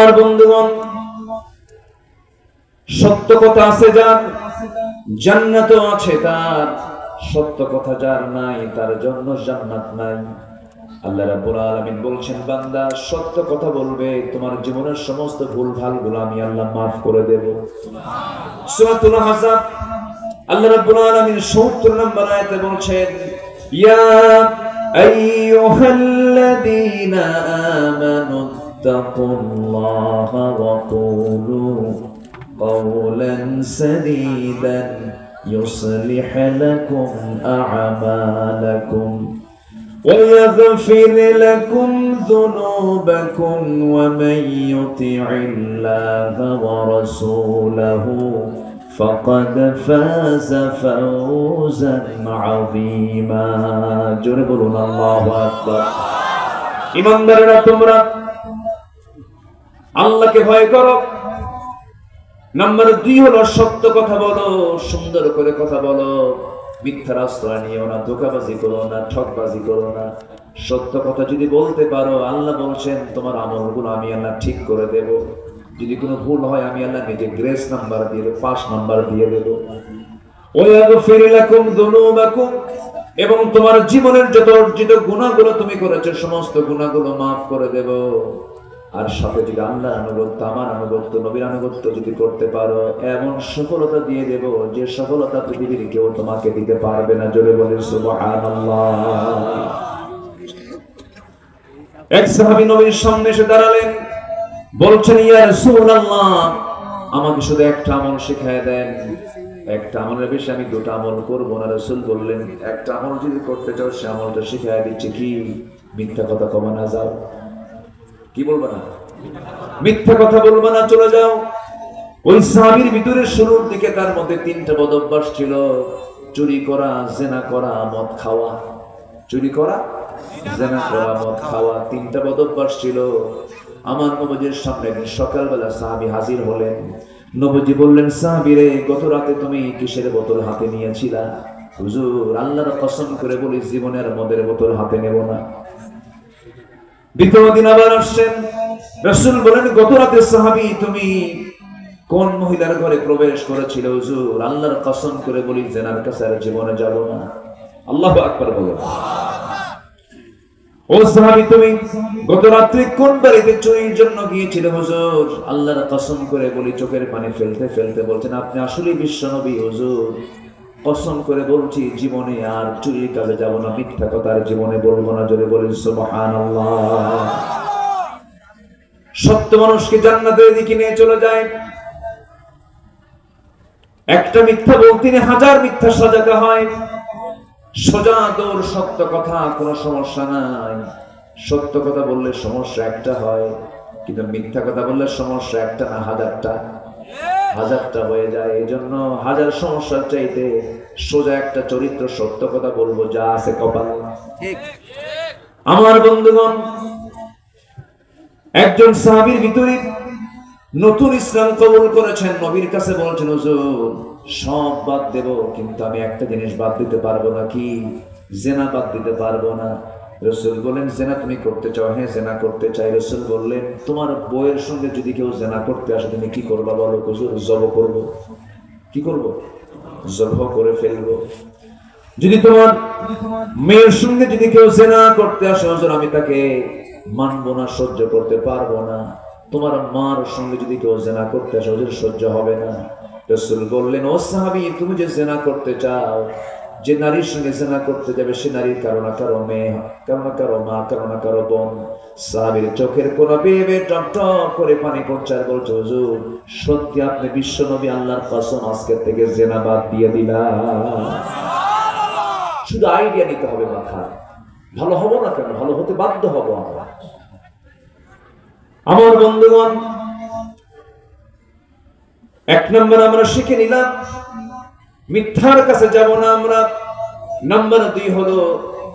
আমার বন্ধুগণ, সত্য কথা আছে যার, জান্নাতও আছে তার। সত্য কথা যার নাই, তার জন্য জান্নাত নাই। আল্লাহ রাব্বুল আলামিন বলছেন, বান্দা সত্য কথা বলবে, তোমার জীবনের সমস্ত ভুলভালগুলো আমি আল্লাহ মাফ করে দেব। সূরাতুল আহজাব আল্লাহ রাব্বুল আলামিন ৭০ নম্বর আয়াতে বলছেন, ইয়া আইয়ুহাল্লাযীনা আমানু তাকুল্লাহা ওয়া কুলু قولا سديدا يصلح لكم أعمالكم ويغفر لكم ذنوبكم ومن يطع الله ورسوله فقد فاز فوزا عظيما جربنا الله أكبر ইমানদারেরা তোমরা আল্লাহকে ভয় করো। নাম্বার 2 হলো সত্য কথা বলো, সুন্দর করে কথা বলো, মিথ্যার আশ্রয় নিও না, ধোঁকাবাজি করো না, ঠকবাজি করো না। সত্য কথা যদি বলতে পারো, আল্লাহ বলছেন তোমার আমলগুলো আমি আল্লাহ ঠিক করে দেব। যদি কোনো ভুল হয় আমি আল্লাহ নিজে গ্রেস নাম্বার দিয়ে দেব, 5 নাম্বার দিয়ে দেব। ওয়াগফির লাকুম যুনুবাকুম, এবং তোমার জীবনের যত অর্জিত গুনাহগুলো তুমি করেছো সমস্ত গুনাহগুলো মাফ করে দেব। আর সাথে যদি আল্লাহর আনুগত্য, আমার আনুগত্য, নবীর আনুগত্য যদি করতে পারো, এমন সফলতা দিয়ে দেব যে সফলতা পৃথিবীর কেউ তোমাকে দিতে পারবে না। জোরে বলে সুবহানাল্লাহ। এক সাহাবী নবীর সামনে এসে দাঁড়ালেন, বলছেন, ইয়া রাসূলুল্লাহ, আমাকে শুধু একটা আমল শিখায় দেন। একটা আমলের বেশি আমি 2টা আমল করব না। রাসূল বললেন, একটা আমল যদি করতে চাও সে আমলটা শিখায় দিচ্ছি। কি? মিথ্যা কথা কমা না যাও। কি বলবা না? মিথ্যা কথা বলবা না, চলে যাও। ওই সাহাবীর ভিতরে শুরুর দিকে তার মধ্যে 3টা বদ অভ্যাস ছিল: চুরি করা, জিনা করা, মদ খাওয়া। চুরি করা, জিনা করা, মদ খাওয়া, 3টা বদ অভ্যাস ছিল। আমার নবীর সামনে সকালবেলা সাহাবী হাজির হলেন। নবীজি বললেন, সাহাবী রে, গত রাতে তুমি কিসের বোতল হাতে নিয়েছিলা? হুজুর, আল্লাহর কসম করে বলি জীবনের মদের বোতল হাতে নেব না। দ্বিতীয় দিন আবার আসছেন, রাসূল বলেন, গত রাতে সাহাবী তুমি কোন মহিলার ঘরে প্রবেশ করেছিল? হুজুর, আল্লাহর কসম করে বলি জিনার কাছে আর জীবনে যাব না। আল্লাহু আকবার বলেন। ও সাহাবী, তুমি গত রাতে কোন বাড়িতে চুরির জন্য গিয়েছিলে? হুজুর, আল্লাহর কসম করে বলি, চোখের পানি ফেলতে ফেলতে বলছেন, আপনি আসলেই বিশ্বনবী। হুজুর, কসম করে বলছি জীবনে আর চুরির কাজে যাব না, মিথ্যা কথা আর জীবনে বলবো না। জোরে বলেন সুবহানাল্লাহ। সত্য মানুষকে জান্নাতের দিকে নিয়ে চলে যায়। একটা মিথ্যা বলতে 1000 মিথ্যা সাজাতে হয়। সোজা দৌড়, সত্য কথা, কোনো সমস্যা নাই। সত্য কথা বললে সমস্যা একটা হয়, কিন্তু মিথ্যা কথা বললে সমস্যা একটা না 1000টা হয়ে যায়। এই জন্য 1000 সমস্যার চাইতে সোজা একটা চরিত্র, সত্য কথা বলবো, যা আছে কপালে। আমার বন্ধুগণ, একজন সাহাবীর ভিতরে নতুন ইসলাম কবুল করেছেন, নবীর কাছে বলছেন, হুজুর সব বাদ দেব, কিন্তু আমি একটা জিনিস বাদ দিতে পারবো না। কি? জিনা বাদ দিতে পারবো না। রাসূল বলেন, জিনা তুমি করতে চাও? হ্যাঁ, জিনা করতে চাই। রাসূল বললেন, তোমার বউয়ের সঙ্গে যদি কেউ জিনা করতে আসে তুমি কি করবা বলো? হুজুর, জবাহ করব। কি করব? জবাহ করে ফেলবো। যদি তোমার মেয়ের সঙ্গে যদি কেউ জিনা করতে আসে, হুজুর আমি তাকে মানবো না, সহ্য করতে পারবো না। তোমার মার সঙ্গে যদি কেউ জিনা করতে আসে, হুজুর সহ্য হবে না। রাসূল বললেন, ও সাহাবী, তুমি যে জিনা করতে চাও, যে নারীর সঙ্গে জিনা করতে যাবে সে নারীর কারো না কারো মেয়ে, কারো না কারো মা, কারো না কারো বোন। সাহাবীর চোখের কোনা বেয়ে বেয়ে টপ টপ করে পানি পড়ছে আর বলছে, হুজুর সত্যি আপনি বিশ্বনবী, আল্লাহর কসম আজকে থেকে জিনা বাদ দিয়ে দিলাম। শুধু আইডিয়া নিতে হবে মাথায়। ভালো হবো না কেন? ভালো হতে বাধ্য হবো আমরা। আমার বন্ধুগণ, 1 নম্বর আমরা শিখে নিলাম, মিথ্যার কাছে যাব না আমরা। নাম্বার 2 হলো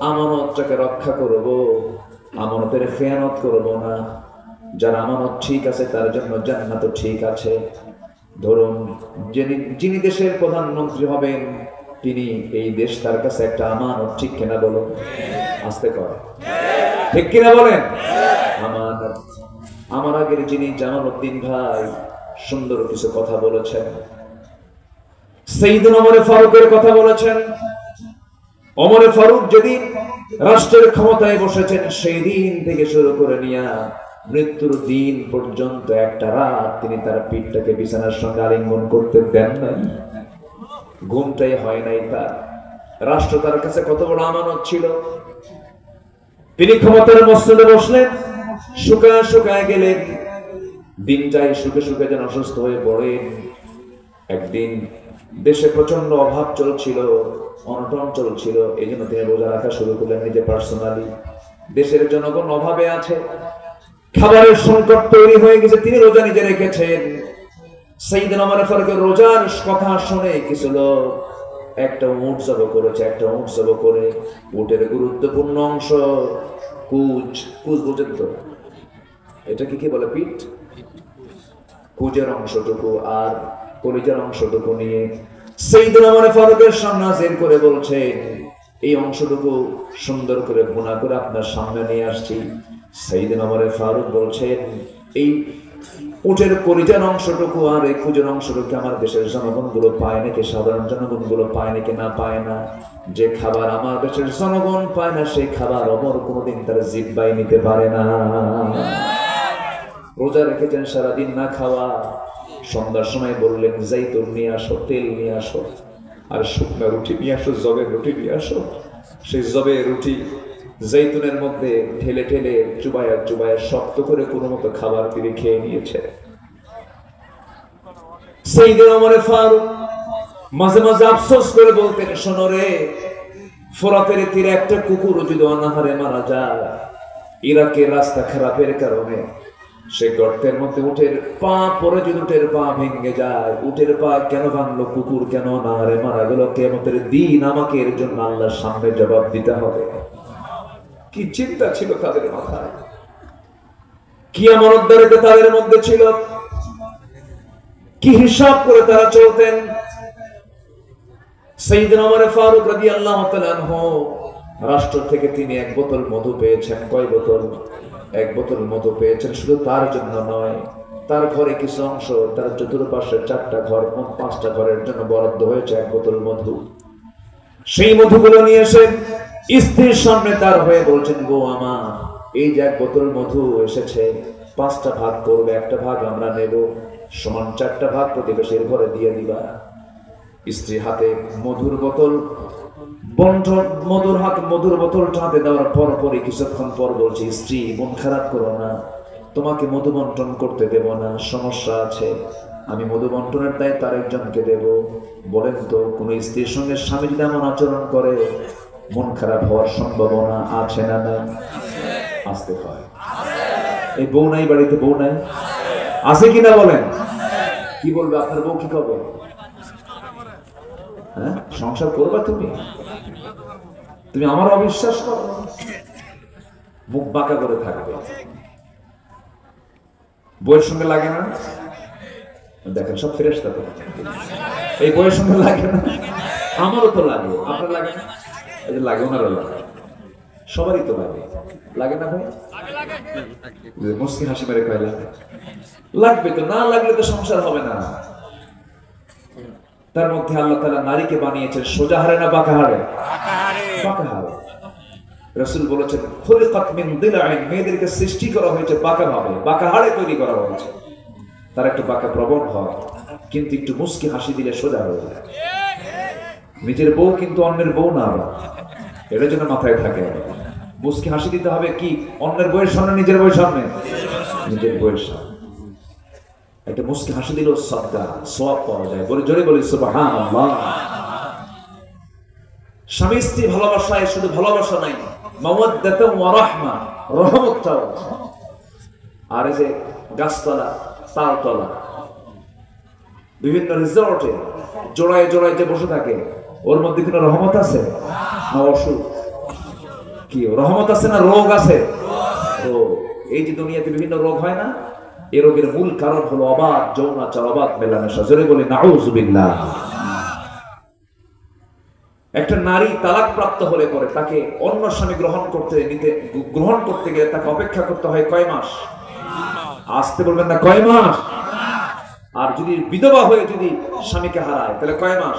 আমানতটাকে রক্ষা করব, আমানতের খেয়ানত করব না। যার আমানত ঠিক আছে তার জন্য জান্নাত ঠিক আছে। ধরুন, যিনি দেশের প্রধানমন্ত্রী হবেন, তিনি এই দেশ তার কাছে একটা আমানত, ঠিক কিনা বলো? আস্তে কর, ঠিক কিনা বলেন? আমানত। আমার আগের যিনি জামালউদ্দিন ভাই সুন্দর কিছু কথা বলেছেন, সাইয়েদনা ওমর ফারুকের কথা বলেছেন। ওমর ফারুক যেদিন রাষ্ট্রের ক্ষমতায় বসেছেন সেই দিন থেকে শুরু করে নিয়ে মৃত্যুর দিন পর্যন্ত একটা রাত তিনি তার পিঠটাকে বিছানার সঙ্গে আলিঙ্গন করতে দেন নাই, ঘুমটাই হয় নাই তার। রাষ্ট্র তার কাছে কত বড় আমানত ছিল। তিনি ক্ষমতার মসনদে বসলেন, শুকায় শুকায় গেলেন, দিনটাই শুকে শুকে যেন অসুস্থ হয়ে পড়েন। একদিন দেশে প্রচন্ড অভাব চলছিল, অনটন চলছিল, এই জন্য তিনি রোজা রাখা শুরু করলেন নিজে পার্সোনালি। দেশের জনগণ অভাবে আছে, খাবারের সংকট তৈরি হয়ে গেছে, তিনি রোজা নিজে রেখেছেন। সাইয়েদনা ওমর ফারুকের রোজার কথা শুনে কিছু লোক একটা উট জবাই করেছে। একটা উট জবাই করে উটের গুরুত্বপূর্ণ অংশ কুজ, কুজ বোঝেন তো, এটাকে কি বলে, পিঠ, কুজের অংশটুকু আর কলিজার অংশটুকু নিয়ে সাইয়েদনা ওমর ফারুকের সামনে হাজির করে বলছে, এই অংশটুকু সুন্দর করে ভুনা করে আপনার সামনে নিয়ে আসছি। সাইয়েদনা ওমর ফারুক বলছেন, এই উটের কলিজার অংশটুকু আর এই কুজের অংশটুকু আমার দেশের জনগণ গুলো পায় নাকি, সাধারণ জনগণ গুলো পায় নাকি না পায় না? যে খাবার আমার দেশের জনগণ পায় না সেই খাবার ওমর কোনোদিন তার জিহ্বায় নিতে পারে না। রোজা রেখেছেন সারাদিন না খাওয়া, সন্ধ্যার সময় বললেন জাইতুন নিয়ে আসো, তেল নিয়ে আসো, আর শুকনো রুটি নিয়ে আসো, জবের রুটি নিয়ে আসো। সেই জবের রুটি জৈতুনের মধ্যে ঠেলে ঠেলে চুবায়া চুবায়া শক্ত করে কোনো মতো খাবার তিনি খেয়ে নিয়েছে। সাইয়েদনা ওমর ফারুক মাঝে মাঝে আফসোস করে বলতেন, শোনো রে, ফোরাতের তীরে একটা কুকুর যদি অনাহারে মারা যায়, ইরাকের রাস্তা খারাপের কারণে সে গর্তের মধ্যে উটের পা পরে যদি উটের পা ভেঙে যায়, উটের পা কেন ভাঙলো, কুকুর কেন অনাহারে মারা গেল, কিয়ামতের দিন আমাকে এর জন্য আল্লাহর সামনে জবাব দিতে হবে। কি চিন্তা ছিল তাদের মাথায়, কি আমানতদারিতা তাদের মধ্যে ছিল, কি হিসাব করে তারা চলতেন। সাইয়েদনা ওমর ফারুক রাদিয়াল্লাহু তাআলা আনহু রাষ্ট্র থেকে তিনি এক বোতল মধু পেয়েছেন। কয় বোতল? এক বোতল মধু পেয়েছেন। শুধু তার জন্য নয়, তার ঘরে কিছু অংশ, তার চতুর্পাশে 4টা ঘর, মোট 5টা ঘরের জন্য বরাদ্দ হয়েছে এক বোতল মধু। সেই মধুগুলো নিয়ে এসে স্ত্রীর সামনে তার হয়ে বলছেন, গো আমার, এই যে এক বোতল মধু এসেছে, 5টা ভাগ করবে, একটা ভাগ আমরা নেব, সমান 4টা ভাগ প্রতিবেশীর ঘরে দিয়ে দিবা। স্ত্রী হাতে মধুর বোতল বন্টন, মধুর বোতলটা হাতে দেওয়ার পরপরই কিছুক্ষণ পর বলছে, স্ত্রী মন খারাপ করো না, তোমাকে মধু বন্টন করতে দেব না, সমস্যা আছে, আমি মধু বন্টনের দায়িত্ব আরেকজনকে দেব। বলেন তো, কোন স্ত্রীর সঙ্গে স্বামী যদি এমন আচরণ করে মন খারাপ হওয়ার সম্ভাবনা আছে না নাই? আসতে হয়। এই বউ নাই বাড়িতে, বউ নাই, আছে কিনা বলেন? কি বলবে আপনার বউ? কি করবে? হ্যাঁ, সংসার করবা তুমি? তুমি আমার অবিশ্বাস করো, মুখ বাঁকা করে থাকবে। বইয়ের সঙ্গে লাগে না? দেখেন সব ফেরেশতা তো, এই বইয়ের সঙ্গে লাগে না? আমারও তো লাগে, আপনার লাগে না? এই যে লাগে, ওনারও লাগে, সবারই তো লাগে, লাগে না ভাই? মুস্কি হাসি মেরে কয় লাগে, লাগবে তো, না লাগলে তো সংসার হবে না। তার মধ্যে আল্লাহ তাআলা নারীকে বানিয়েছেন সোজা হাড়ে না বাঁকা হাড়ে? বাঁকা হাড়ে। রাসূল বলেছেন, খুলিকাত মিন দিলআইন, মেয়েদেরকে সৃষ্টি করা হয়েছে বাঁকা ভাবে, বাঁকা হাড়ে তৈরি করা হয়েছে। তার একটু বাঁকা প্রবণ হয়, কিন্তু একটু মুস্কি হাসি দিলে সোজা হয়ে যায়। নিজের বউ কিন্তু অন্যের বউ না, এটা যেন মাথায় থাকে। মুস্কি হাসি দিতে হবে কি অন্যের বউয়ের সামনে, নিজের বউয়ের সামনে? নিজের বউয়ের সামনে একটা মুস্কি হাসি দিলেও সাদকা সওয়াব পাওয়া যায়। বলে জোরে বলি সুবহানাল্লাহ। স্বামী স্ত্রী ভালোবাসায় শুধু ভালোবাসা নাই, মাওয়াদ্দাতু ওয়া রাহমা, রহমতটাও আছে। আর এই যে গাছতলা, তালতলা, বিভিন্ন রিসর্টে জোড়ায় জোড়ায় যে বসে থাকে, ওর মধ্যে কোনো রহমত আছে না অসুখ? কি রহমত আছে না রোগ আছে? রোগ। এই যে দুনিয়াতে বিভিন্ন রোগ হয় না, এই রোগের মূল কারণ হলো অবাধ যৌনাচার, অবাধ মেলামেশা। জোরে বলি নাউযুবিল্লাহ। একটা নারী তালাক প্রাপ্ত হলে পরে তাকে অন্য স্বামী গ্রহণ করতে গেলে তাকে অপেক্ষা করতে হয় কয় মাস? আসতে বলবেন না, কয় মাস? আর যদি বিধবা হয়ে যদি স্বামীকে হারায় তাহলে কয় মাস?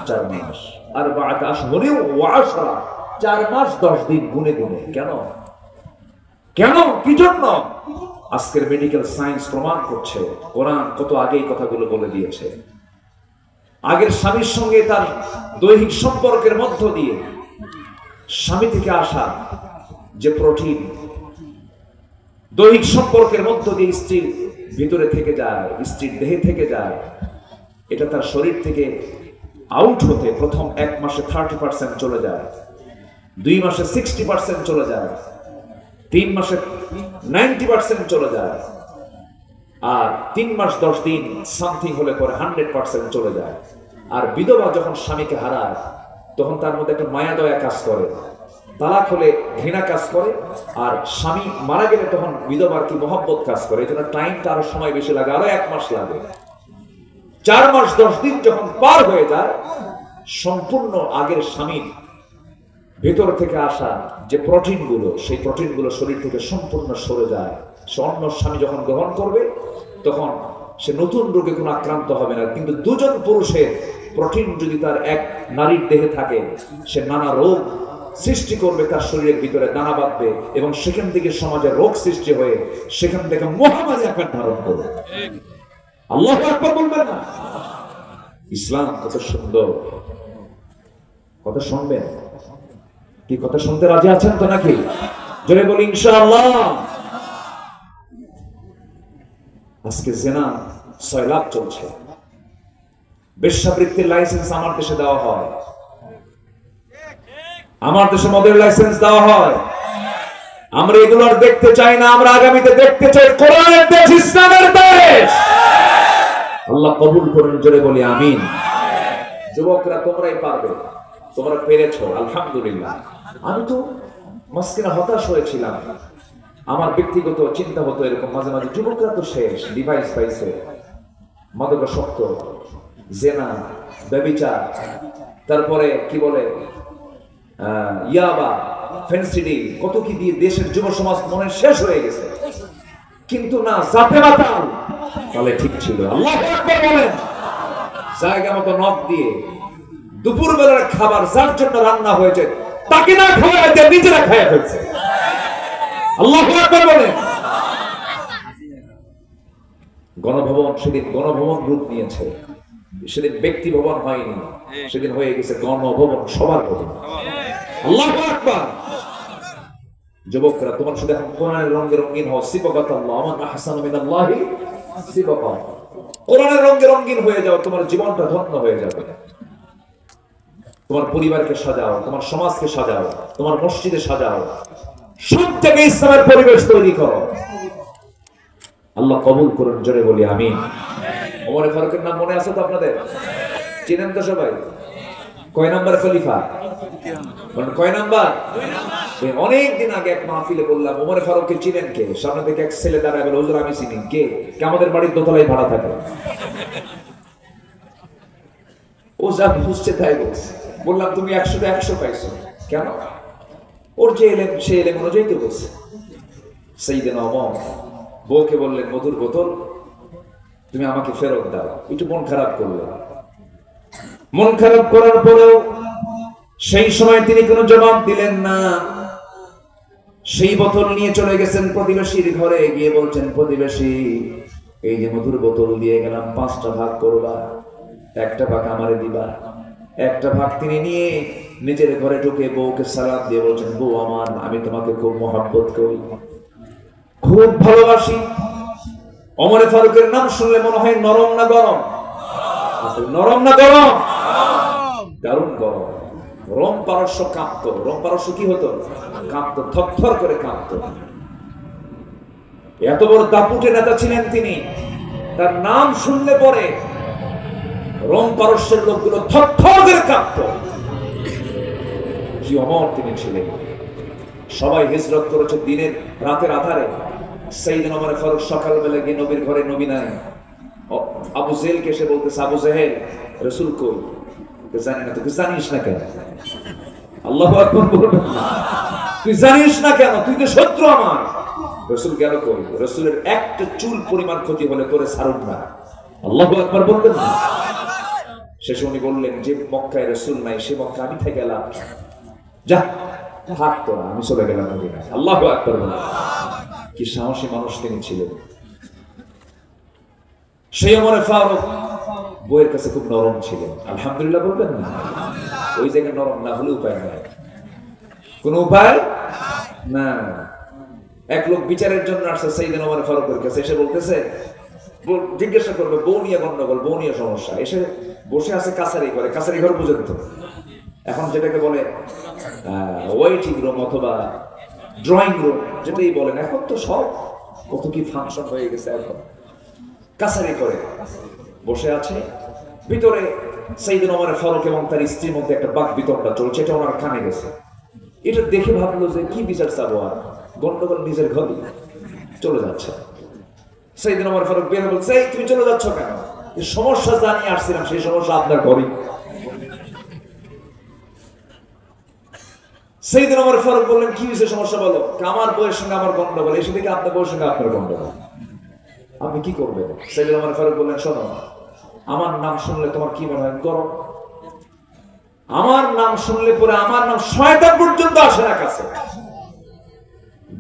4 মাস। আর 4 মাস 10 দিন গুনে গুনে। কেন? কেন? কি জন্য? আজকের মেডিকেল সায়েন্স প্রমাণ করছে, কোরআন কত আগেই কথাগুলো বলে দিয়েছে। আগের স্বামীর সঙ্গে তার দৈহিক সম্পর্কের মধ্য দিয়ে স্বামী থেকে আসা যে প্রোটিন দৈহিক সম্পর্কের মধ্য দিয়ে স্ত্রীর ভিতরে থেকে যায়, স্ত্রীর দেহে থেকে যায়, এটা তার শরীর থেকে আউট হতে প্রথম 1 মাসে 30% চলে যায়, 2 মাসে 60% চলে যায়, 3 মাসে 90% চলে যায়, আর 3 মাস 10 দিন সামথিং হলে পরে 100% চলে যায়। আর বিধবা যখন স্বামীকে হারায় তখন তার মধ্যে একটা মায়া দয়া কাজ করে, তালাক হলে ঘৃণা কাজ করে, আর স্বামী মারা গেলে তখন বিধবার কি মহব্বত কাজ করে। এই জন্য টাইমটা আরো সময় বেশি লাগে, আরো 1 মাস লাগে। 4 মাস 10 দিন যখন পার হয়ে যায়, সম্পূর্ণ আগের স্বামীর ভেতর থেকে আসা যে প্রোটিনগুলো, সেই প্রোটিনগুলো শরীর থেকে সম্পূর্ণ সরে যায়। সে অন্য স্বামী যখন গ্রহণ করবে তখন সে নতুন রোগে কোনো আক্রান্ত হবে না। কিন্তু দুজন পুরুষের প্রোটিন যদি তার এক নারীর দেহে থাকে, সে নানা রোগ সৃষ্টি করবে, তার শরীরের ভিতরে দানা বাঁধবে, এবং সেখান থেকে সমাজে রোগ সৃষ্টি হয়ে সেখান থেকে মহামারী আকার ধারণ করবে। আল্লাহু আকবার বলবেন না? ইসলাম কত সুন্দর। কথা শুনবেন কি? কথা শুনতে রাজি আছেন তো নাকি? জোরে বলি ইনশাআল্লাহ। আজকে জেনা 6 লাখ চলছে। বেশ্যাবৃত্তির লাইসেন্স আমার দেশে দেওয়া হয়, আমার দেশে মদের লাইসেন্স দেওয়া হয়। আমরা এগুলো আর দেখতে চাই না, আমরা আগামীতে দেখতে চাই কোরআনের দেশ, ইসলামের দেশ। আল্লাহ কবুল করুন, জোরে বলি আমিন। যুবকরা তোমরাই পারবে, তোমরা পেরেছো, আলহামদুলিল্লাহ। আমি তো মাঝখানে হতাশ হয়েছিলাম, আমার ব্যক্তিগত চিন্তা হতো এরকম মাঝে মাঝে, যুবকরা তো শেষ, ডিভাইস পাইছে, মাদকাসক্ত, জেনা, ব্যভিচার, তারপরে কি বলে ইয়াবা, ফেন্সিডিল, কত কি দিয়ে দেশের যুব সমাজ মনে শেষ হয়ে গেছে। কিন্তু না, জাতে মাতাল তাহলে ঠিক ছিল। আল্লাহু আকবার বলেন। জায়গা মতো নখ দিয়ে দুপুর বেলার খাবার যার জন্য রান্না হয়েছে তাকে না খাওয়ায় দিয়ে নিজেরা খেয়ে ফেলছে। আল্লাহু আকবার বলেন। গণভবন সেদিন গণভবন রূপ নিয়েছে, সেদিন ব্যক্তি ভবন হয়নি, সেদিন হয়ে গেছে গণভবন, সবার ভবন। আল্লাহু আকবার। যুবকরা তোমার সাথে এখন কোরআনের রঙে রঙিন হও। সিবাকাত আল্লাহ, মান আহসানু মিনাল্লাহি সিবাকা। কোরআনের রঙে রঙিন হয়ে যাও, তোমার জীবনটা ধন্য হয়ে যাবে। তোমার পরিবারকে সাজাও, তোমার সমাজকে সাজাও, তোমার মসজিদে সাজাও, সব জায়গায় ইসলামের পরিবেশ তৈরি করো। আল্লাহ কবুল করুন, জোরে বলি আমিন। ওমর ফারুকের নাম মনে আছে তো আপনাদের? চিনেন তো সবাই? কয় নাম্বার খলিফা? কয় নাম্বার? অনেক দিন আগে এক মাহফিলে বললাম, ওমর ফারুককে চিনেন কে? সামনে থেকে এক ছেলে দাঁড়ায় বলে, হুজুর আমি চিনি। কে? আমাদের বাড়ির দোতলায় ভাড়া থাকে। ও যা বুঝছে তাই বলছে। বললাম তুমি 100তে 100 পাইছো কেন? ওর যে এলেম সে এলেম অনুযায়ী তো বলছে। সাইয়েদনা ওমর বউকে বললেন, মধুর বোতল তুমি আমাকে ফেরত দাও। একটু মন খারাপ করলেন। মন খারাপ করার পরেও সেই সময় তিনি কোনো জবাব দিলেন না। সেই বোতল নিয়ে চলে গেছেন প্রতিবেশীর ঘরে, গিয়ে বলছেন, প্রতিবেশী এই যে মধুর বোতল দিয়ে গেলাম, 5টা ভাগ করবা, 1টা ভাগ আমারে দিবা। 1টা ভাগ তিনি নিয়ে নিজের ঘরে ঢুকে বউকে সালাম দিয়ে বলছেন, বউ আমার, আমি তোমাকে খুব মহব্বত করি, খুব ভালোবাসি। ওমর ফারুকের নাম শুনলে মনে হয় নরম না গরম? নরম না গরম? দারুণ গরম। রোম পারস্য কাঁপতো। রোম পারস্য কি হতো? কাঁপতো, থরথর করে কাঁপতো। এত বড় দাপুটে নেতা ছিলেন তিনি, তার নাম শুনলে পরে রোম পারস্যের লোকগুলো থরথর করে কাঁপতো। কি অমর তিনি ছিলেন। সবাই হিজরত করেছে দিনের রাতের আধারে। সাইয়েদনা ওমর ফারুক সকালবেলা গিয়ে নবীর ঘরে, নবী নাই। আবু জেহেলকে এসে বলতেছে, আবু জেহেল, রাসূল কই? জানি না। তুই জানিস না কেন? আল্লাহু আকবার বলবেন না। তুই জানিস না কেন? তুই তো শত্রু আমার। রাসূল গেল কই? রাসূলের একটা চুল পরিমাণ ক্ষতি হলে করে ছাড়ুন না, আল্লাহু আকবার বলবেন না। শেষে উনি বললেন, যে মক্কায় রাসূল নাই সে মক্কা আমি থেকে গেলাম, যা থাকতো না, আমি চলে গেলাম মদিনায়। আল্লাহু আকবার বলবেন। কি সাহসী মানুষ তিনি ছিলেন। সেই ওমর ফারুক বইয়ের কাছে খুব নরম ছিলেন, আলহামদুলিল্লাহ বলবেন না। ওই জায়গায় নরম না হলে উপায় নাই, কোন উপায় না। এক লোক বিচারের জন্য আসছে সাইয়েদনা ওমর ফারুকের কাছে, এসে বলতেছে, জিজ্ঞাসা করবে বউ নিয়ে গন্ডগোল, বউ নিয়ে সমস্যা। এসে বসে আছে কাছারি করে, কাছারি ঘর পর্যন্ত, এখন যেটাকে বলে ওয়েটিং রুম অথবা ড্রয়িং রুম যেটাই বলেন, এখন তো সব কত কি ফাংশন হয়ে গেছে। এখন কাছারি করে বসে আছে, ভিতরে সাইয়েদনা ওমর ফারুক এবং তার স্ত্রীর মধ্যে একটা বাক বিতণ্ডা চলছে, এটা ওনার কানে গেছে। এটা দেখে ভাবলো যে কি বিচার চাবো, আর গন্ডগোল নিজের ঘরে, চলে যাচ্ছে। সাইয়েদনা ওমর ফারুক বের বলছে, এই তুমি চলে যাচ্ছ কেন? সমস্যা জানিয়ে আসছিলাম, সেই সমস্যা আপনার ঘরে। সাইয়েদনা ওমর ফারুক বললেন, কি হয়েছে সমস্যা বলো? আমার বউয়ের সঙ্গে আমার গন্ডগোল, এসে দেখে আপনার বউয়ের সঙ্গে আপনার গন্ডগোল, আপনি কি করবেন? সাইয়েদনা ওমর ফারুক বললেন, শোনো, আমার নাম শুনলে তোমার কি মনে হয়? গরম। আমার নাম শুনলে পরে আমার নাম শয়তান পর্যন্ত আসে না কাছে।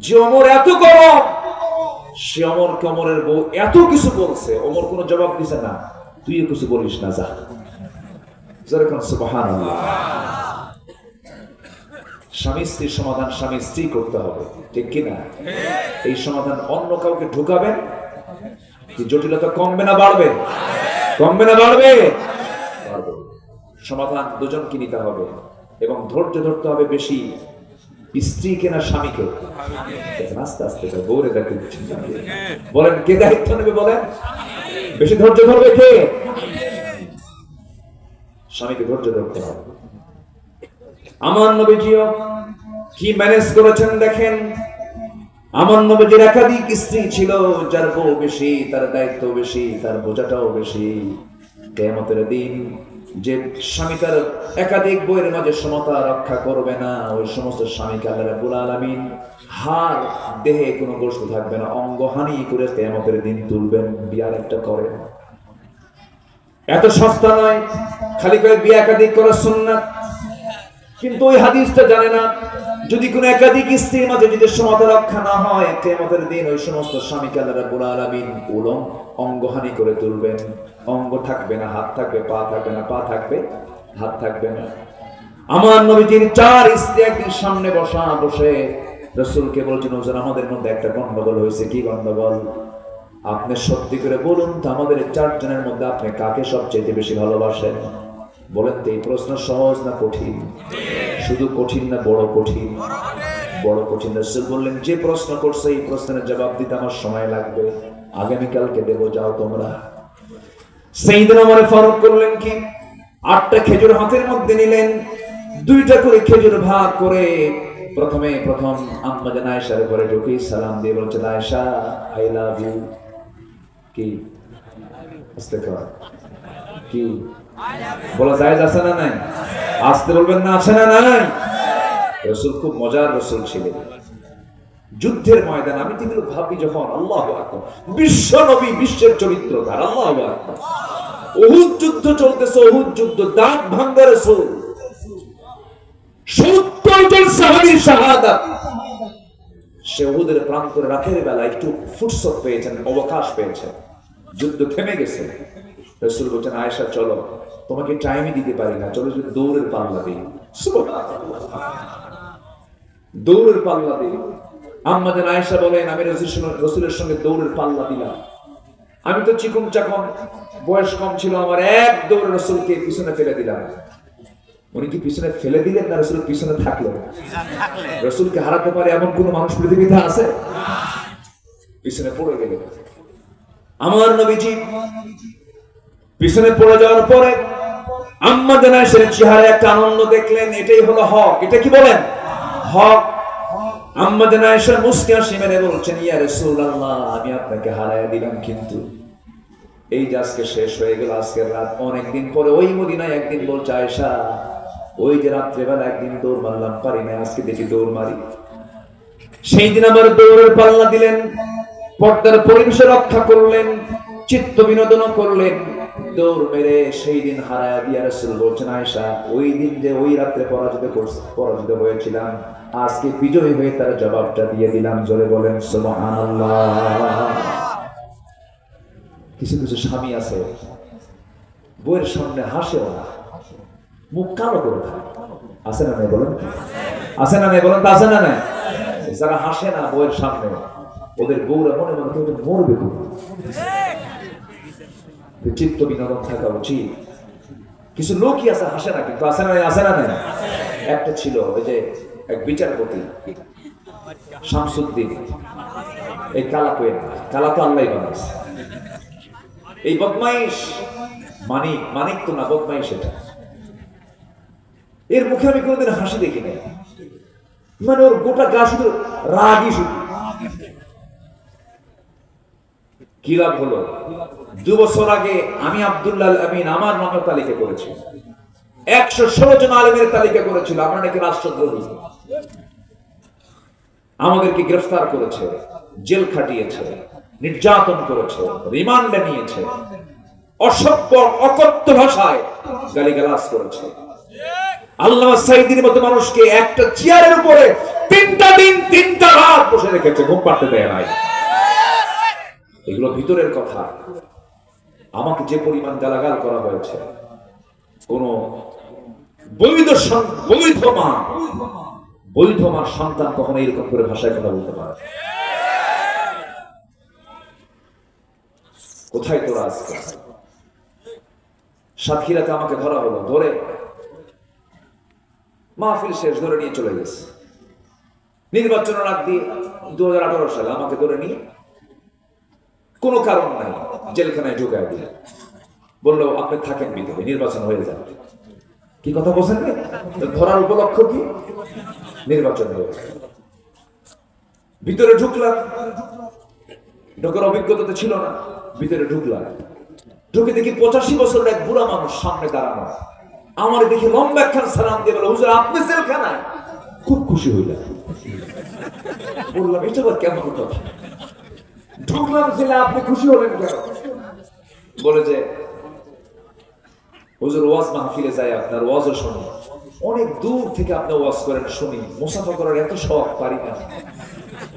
যে ওমর এত গরম, সে ওমরকে ওমরের বউ এত কিছু বলছে, ওমর কোনো জবাব দিছে না, তুইও কিছু বলিস না, যা। যেরকম সুবহানাল্লাহ। স্বামী স্ত্রীর সমাধান স্বামী স্ত্রী করতে হবে, ঠিক কিনা? এই সমাধান অন্য কাউকে ঢুকাবেন, জটিলতা কমবে না বাড়বে? কমবে না বাড়বে? সমাধান দুজনকে নিতে হবে এবং ধৈর্য ধরতে হবে বেশি, স্ত্রীকে না স্বামীকে। আস্তে আস্তে বউরে দেখে বলেন, কে দায়িত্ব নেবে বলেন? বেশি ধৈর্য ধরবে কে? স্বামীকে ধৈর্য ধরতে হবে। আমার নবীজিও কি ম্যানেজ করেছেন দেখেন। আমার নবীজির একাধিক স্ত্রী ছিল, যার বউ বেশি তার দায়িত্ব বেশি, তার বোঝাটাও বেশি। কিয়ামতের দিন যে স্বামী তার একাধিক বউয়ের মাঝে সমতা রক্ষা করবে না, ওই সমস্ত স্বামীকে আল্লাহ রাব্বুল আলামিন হার দেহে কোনো গোশত থাকবে না, অঙ্গহানি করে কিয়ামতের দিন তুলবেন। বিয়ার একটা করে এত সস্তা নয়, খালি করে বিয়ে একাধিক করা সুন্নাত, কিন্তু ওই হাদিসটা জানে না। যদি কোনো একাধিক স্ত্রীর মাঝে যদি সমতা রক্ষা না হয়, কিয়ামতের দিন ওই সমস্ত স্বামীকে আল্লাহ রাব্বুল আলামিন অঙ্গহানি করে তুলবেন। অঙ্গ থাকবে না, হাত থাকবে, পা থাকবে না, পা থাকবে, হাত থাকবে না। আমার নবীজির 4 স্ত্রী একদিন সামনে বসে রাসূলকে বলছেন, হুজুর আমাদের মধ্যে একটা গন্ডগোল হয়েছে। কি গন্ডগোল? আপনি সত্যি করে বলুন তো, আমাদের 4 জনের মধ্যে আপনি কাকে সবচেয়ে বেশি ভালোবাসেন? বলেন তো, এই প্রশ্ন সহজ না কঠিন? শুধু কঠিন না বড় কঠিন? বড় কঠিন। রাসূল বললেন, যে প্রশ্ন করছে এই প্রশ্নের জবাব দিতে আমার সময় লাগবে, আগামীকালকে দেব, যাও তোমরা। সাইয়েদনা ওমর ফারুক করলেন কি, 8টা খেজুর হাতের মধ্যে নিলেন, 2টা করে খেজুর ভাগ করে প্রথম আম্মা জান আয়েশার ঘরে ঢুকে সালাম দিয়ে বলছেন, আয়েশা আই লাভ ইউ। কি আস্তে কর, কি বলা যায় আছে না নাই? আসতে বলবেন না, আছে না নাই? রাসূল খুব মজার রাসূল ছিলেন। যুদ্ধের ময়দান আমি কিন্তু ভাবি যখন, আল্লাহু আকবার, বিশ্ব নবী, বিশ্বের চরিত্রকার, আল্লাহু আকবার। উহুদ যুদ্ধ চলতেছে, উহুদ যুদ্ধ, দাঁত ভাঙা রাসূল, 70 জন সাহাবীর শাহাদাত। সে উহুদের প্রান্তরে রাতের বেলা একটু ফুরসত পেয়েছেন, অবকাশ পেয়েছেন, যুদ্ধ থেমে গেছে। রাসূল বলেন, আয়েশা চলো, তোমাকে টাইমই দিতে পারি না, চলো দৌড়ের পাল্লা দিই। সুবহানাল্লাহ, দৌড়ের পাল্লা দিই। আম্মা জান আয়েশা বলেন, আমি রাসূলের সঙ্গে দৌড়ের পাল্লা দিলাম। আমি তো চিকন চাকন, বয়স কম ছিল, আমার এক দৌড়ে রাসূলকে পিছনে ফেলে দিলাম। উনি কি পিছনে ফেলে দিলেন না রাসূল পিছনে থাকলেন? রাসূলকে হারাতে পারে এমন কোন মানুষ পৃথিবীতে আছে? পিছনে পড়ে গেলেন। আমার নবীজি পিছনে পড়ে যাওয়ার পরে আম্মা জান আয়েশার চেহারায় একটা আনন্দ দেখলেন, এটাই হলো হক। এটা কি বলেন? হক। আম্মা জান আয়েশা মুস্কি হাসি মেরে বলছেন, ইয়া রাসূলুল্লাহ, আমি আপনাকে হারায়া দিলাম, কিন্তু এই যে আজকে শেষ হয়ে গেল, আজকের রাত, অনেকদিন পরে ওই মদিনায় একদিন বলছে, আয়েশা ওই যে রাত্রেবেলা একদিন দৌড় মারলাম, পারি না, আজকে দেখি দৌড় মারি। সেই দিন আবার দৌড়ের পাল্লা দিলেন, পর্দার পরিবেশে রক্ষা করলেন, চিত্ত বিনোদন করলেন, দৌড় মেরে সেই দিন হারায়া দিয়া রাসূল বলছেন, আয়েশা ওই দিন যে ওই রাত্রে পরাজিত হয়েছিলাম, আজকে বিজয়ী হয়ে তার জবাবটা দিয়ে দিলাম। জোরে বলেন সুবহানাল্লাহ। কিছু কিছু স্বামী আছে বউয়ের সামনে হাসেও না, মুখ কালো করে থাকে। আছে না নাই বলেন? আছে না নাই বলেন? তো আছে না নাই? যারা হাসে না বউয়ের সামনে, ওদের বউরা মনে মনে কেউ মরবে। চিত্ত বিনোদন থাকা উচিত। কিছু লোকই আছে হাসে না, কিন্তু আছে না নাই? আছে না নাই? একটা ছিল ওই যে এক বিচারপতি শামসুদ্দিন, এই কালা তো আল্লাহ বানাইছে। এই বদমাইশ মানিক তো না, বদমাইশ এটা। এর মুখে আমি কোনোদিন হাসি দেখি নাই, মানে ওর গোটা গা শুধু রাগই শুধু। কি লাভ হলো? 2 বছর আগে আমি আব্দুল্লাহ আমিন আমার নামের তালিকা করেছি, 116 জন আলেমের তালিকা করেছিল। আমরা নাকি রাষ্ট্রদ্রোহী, আমাদেরকে গ্রেফতার করেছে, জেল খাটিয়েছে, নির্যাতন করেছে, রিমান্ডে নিয়েছে, অসভ্য অকথ্য ভাষায় গালিগালাজ করেছে। আল্লামা সাঈদীর মতো মানুষকে একটা চেয়ারের উপরে 3টা দিন 3টা রাত বসে রেখেছে, ঘুম পাড়তে দেয় নাই। এগুলো ভিতরের কথা। আমাকে যে পরিমাণ গালাগাল করা হয়েছে, কোন বৈধ মার সন্তান কখনো এরকম করে ভাষায় কথা বলতে পারে? কোথায় তোরা আজকে? সাতক্ষীরাতে আমাকে ধরা হলো, ধরে মাহফিল শেষ, ধরে নিয়ে চলে গেছে। নির্বাচনের আগ দিয়ে 2018 সালে আমাকে ধরে নিয়ে কোনো কারণ নাই জেলখানায় ঢুকায় দিল, বললো আপনি থাকেন ভিতরে, নির্বাচন হয়ে যাবে। কি কথা বলছেন? ধরার উপলক্ষ কি? নির্বাচন হয়ে যাবে। ভিতরে ঢুকলাম, ঢোকার অভিজ্ঞতা তো ছিল না। ভিতরে ঢুকলাম, ঢুকে দেখি 85 বছরের এক বুড়া মানুষ সামনে দাঁড়ানো। আমার দেখি লম্বা একখান সালাম দিয়ে বলে, হুজুর আপনি জেলখানায়? খুব খুশি হইলাম। বললাম এটা আবার কেমন কথা? ঢুকলাম জেলে, আপনি খুশি হলেন কেন? বলে যে হুজুর ওয়াজ মাহফিলে যাই, আপনার ওয়াজও শুনি, অনেক দূর থেকে আপনি ওয়াজ করেন শুনি, মুসাফা করার এত শখ, পারি না।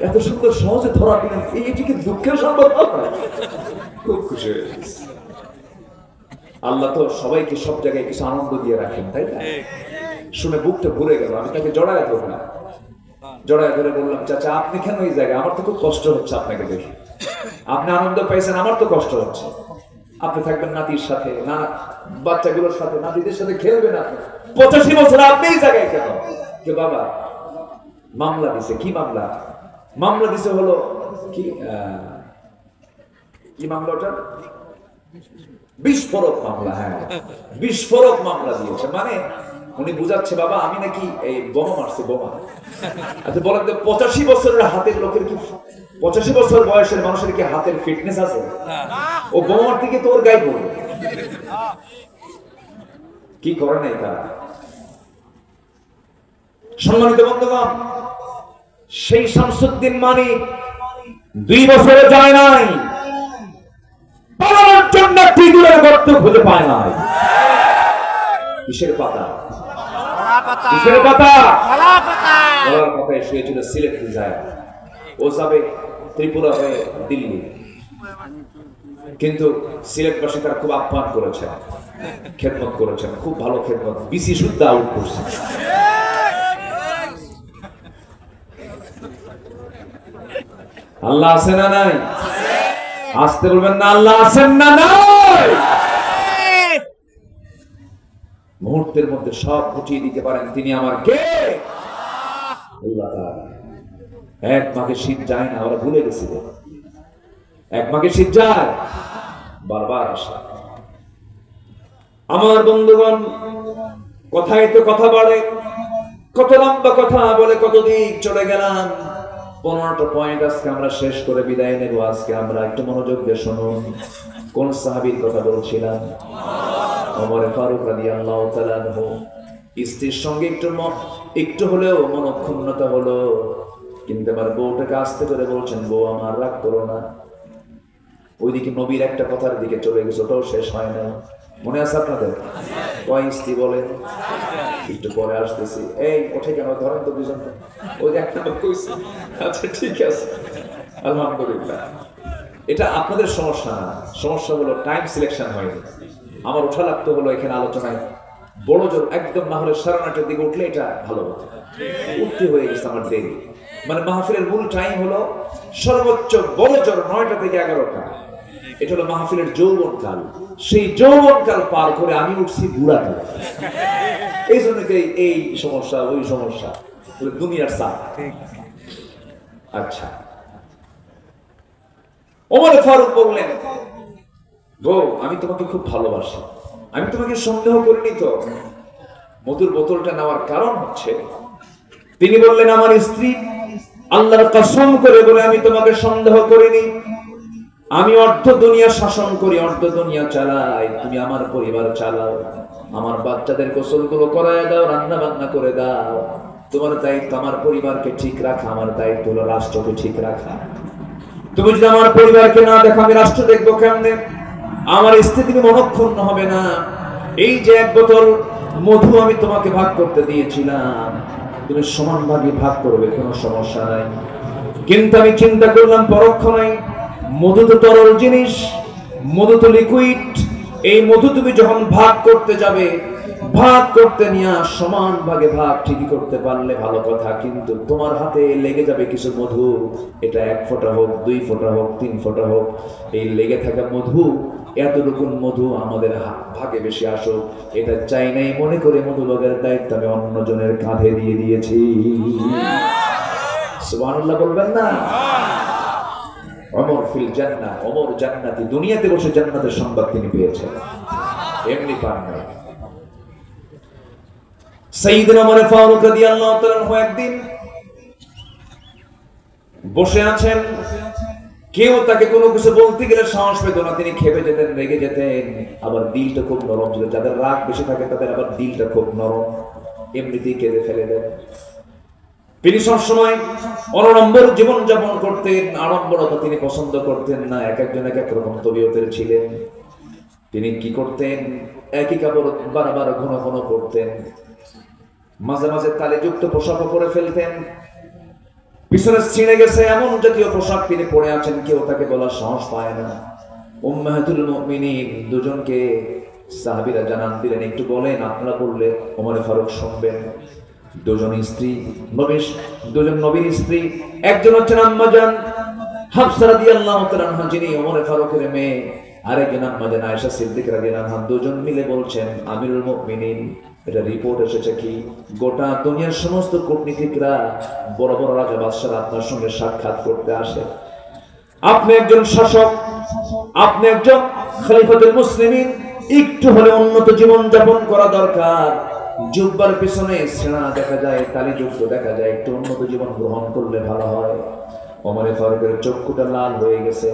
এত সুন্দর সহজে ধরা দিলেন, এইটিকে দুঃখের সম্ভব নয়। খুব খুশি হয়ে গেছে। আল্লাহ তো সবাইকে সব জায়গায় কিছু আনন্দ দিয়ে রাখেন, তাই না? শুনে বুকটা ভরে গেল। আমি তাকে জড়ায় ধরলাম, জড়ায় ধরে বললাম, চাচা আপনি কেন এই জায়গায়? আমার তো খুব কষ্ট হচ্ছে আপনাকে দেখে। আপনি আনন্দ পাইছেন, আমার তো কষ্ট হচ্ছে। আপনি থাকবেন নাতির সাথে, না বাচ্চাগুলোর সাথে, নাতিদের সাথে খেলবেন। আপনি 85 বছর আপনি এই জায়গায় কেন? কে বাবা মামলা দিছে। কি মামলা? মামলা দিছে হলো কি মামলা? ওটা বিস্ফোরক মামলা। হ্যাঁ, বিস্ফোরক মামলা দিয়েছে। মানে উনি বুঝাচ্ছে, বাবা আমি নাকি এই বোমা মারছি, বোমা। আচ্ছা বলেন তো, 85 বছরের হাতের লোকের কি, 85 বছর বয়সের মানুষের কি হাতের ফিটনেস আছে? ও বোমা মারতে গিয়ে তোর গায়ে পড়বে। কি করে নাই তারা? সম্মানিত বন্ধুগণ, সেই শামসুদ্দিন মানিক 2 বছরে যায় নাই, পালানোর জন্য টিগুলের গর্ত খুঁজে পায় নাই। কিসের পাতা? কিসের পাতা? কলার পাতায় শুয়েছিল সিলেটে যায়। ও যাবে ত্রিপুরা হয়ে দিল্লি, কিন্তু সিলেটবাসী তার খুব আহ্বান করেছেন, খেদমত করেছেন, খুব ভালো খেদমত, বিসি শুদ্ধ আউট করছে। আল্লাহ আছেন না নাই? আসতে বলবেন না, আল্লাহ আছেন না নাই? মুহূর্তের মধ্যে সব ঘটিয়ে দিতে পারেন। তিনি আমার কে? আল্লাহ তাআলা। এক মাঘে শীত যায় না, ওরা ভুলে গেছিল। এক মাঘে শীত যায়, বারবার আসে। আমার বন্ধুগণ, কথায় তো কথা বাড়ে, কত লম্বা কথা বলে, কত দিক চলে গেলাম। 15টা পয়েন্ট আজকে আমরা শেষ করে বিদায় নেব। আজকে আমরা একটু মনোযোগ দিয়ে শুনুন। কোন সাহাবীর কথা বলছিলাম? ওমর ফারুক রাদিয়াল্লাহু তাআলা আনহু। স্ত্রীর সঙ্গে একটু হলেও মনক্ষুণ্ণতা হলো, কিন্তু আমার বউটাকে আস্তে করে বলছেন, বউ আমার রাগ করো না। ওইদিকে নবীর একটা কথার দিকে চলে গেছে, ওটাও শেষ হয় না। মনে আছে আপনাদের? কয় স্ত্রী বলেন? একটু পরে আসতেছি। এই ওঠে কেন, ধরেন তো দুজন। ওই যে একটা কইছে, আচ্ছা ঠিক আছে, আলহামদুলিল্লাহ। এটা আপনাদের সমস্যা না, সমস্যা হলো টাইম সিলেকশন হয়নি। আমার ওঠা লাগতো হলো এখানে আলোচনায় বড় জোর একদম, না হলে 9:30 দিকে উঠলে এটা ভালো হতো। উঠতে হয়ে গেছে আমার দেরি। মানে মাহফিলের মূল টাইম হলো সর্বোচ্চ বড় জোর 9টা থেকে 11টা। এটা হলো মাহফিলের যৌবনকাল। সেই যৌবনকাল পার করে আমি উঠছি বুড়াকাল। এই জন্য এই সমস্যা, ওই সমস্যা, দুনিয়ার চাপ। আচ্ছা, ওমর ফারুক বললেন, গো আমি তোমাকে খুব ভালোবাসি, আমি তোমাকে সন্দেহ করিনি তো। মধুর বোতলটা নেওয়ার কারণ হচ্ছে, তিনি বললেন, আমার স্ত্রী আল্লাহর কসম করে বলে আমি তোমাকে সন্দেহ করিনি। আমি অর্ধ দুনিয়া শাসন করি, অর্ধ দুনিয়া চালাই, তুমি আমার পরিবার চালাও। আমার বাচ্চাদের গোসলগুলো করায় দাও, রান্না বান্না করে দাও। তোমার দায়িত্ব আমার পরিবারকে ঠিক রাখা, আমার দায়িত্ব হলো রাষ্ট্রকে ঠিক রাখা। তুমি যদি আমার পরিবারকে না দেখো, আমি রাষ্ট্র দেখবো কেমনে? আমার স্ত্রী তুমি মনক্ষুণ্ণ হবে না। এই যে 1 বোতল মধু আমি তোমাকে ভাগ করতে দিয়েছিলাম, তুমি সমান ভাগে ভাগ করবে, কোনো সমস্যা নাই। কিন্তু আমি চিন্তা করলাম পরোক্ষ নাই, মধু তো তরল জিনিস, মধু তো লিকুইড। এই মধু তুমি যখন ভাগ করতে যাবে, ভাগ করতে নিয়ে সমান ভাগে ভাগ ঠিকই করতে পারলে ভালো কথা, কিন্তু তোমার হাতে লেগে যাবে কিছু মধু। এটা 1 ফোঁটা হোক, 2 ফোঁটা হোক, 3 ফোঁটা হোক, এই লেগে থাকা মধু, এতটুকু মধু আমাদের ভাগে বেশি আসুক, এটা চাই নাই মনে করে মধু লোকের দায়িত্ব আমি অন্যজনের কাঁধে দিয়ে দিয়েছি। সুবহানাল্লাহ বলবেন না? ওমর ফিল জান্নাহ, ওমর জান্নাতি, দুনিয়াতে বসে জান্নাতের সংবাদ তিনি পেয়েছেন, এমনি পান নাই। সাইয়েদনা ওমর ফারুক রাদিয়াল্লাহু তাআলা একদিন বসে আছেন, কেউ তাকে কোনো কিছু বলতে গেলে সাহস পেত না। তিনি খেপে যেতেন, রেগে যেতেন, আবার দিলটা খুব নরম ছিল। যাদের রাগ বেশি থাকে তাদের আবার দিলটা খুব নরম, এমনিতেই কেঁদে ফেলে দেন। তিনি সবসময় অনড়ম্বর জীবন যাপন করতেন, আড়ম্বরতা তিনি পছন্দ করতেন না। এক একজন এক এক রকম তবিয়তের ছিলেন। তিনি কি করতেন? একই কাপড় বারবার ঘন ঘন পরতেন, মাঝে মাঝে তালিযুক্ত পোশাকও পরে ফেলতেন। পিছনে ছিঁড়ে গেছে এমন জাতীয় পোশাক তিনি পরে আছেন, কেউ তাকে বলার সাহস পায় না। উম্মাহাতুল মুমিনিন দুজনকে সাহাবীরা জানান দিলেন, একটু বলেন, আপনারা বললে ওমর ফারুক শুনবেন। দুজন স্ত্রী, দুজন নবীর স্ত্রী, একজন হচ্ছেন আম্মা জান হাফসা রাদিয়াল্লাহু তাআলা আনহা, যিনি ওমর ফারুকের মেয়ে, আরেকজন আম্মা জান আয়েশা সিদ্দিকা রাদিয়াল্লাহু আনহা। দুজন মিলে বলছেন, আমিরুল মুমিনিন, এটা রিপোর্ট এসেছে কি গোটা দুনিয়ার সমস্ত কূটনীতিকরা, বড় বড় রাজা বাদশারা আপনার সঙ্গে সাক্ষাৎ করতে আসে। আপনি একজন শাসক, আপনি একজন খলিফাতুল মুসলিমিন, একটু হলে উন্নত জীবন যাপন করা দরকার। জুব্বার পিছনে সেনা দেখা যায়, তালিযুক্ত দেখা যায়, একটু উন্নত জীবন গ্রহণ করলে ভালো হয়। ওমর ফারুকের চক্ষুটা লাল হয়ে গেছে,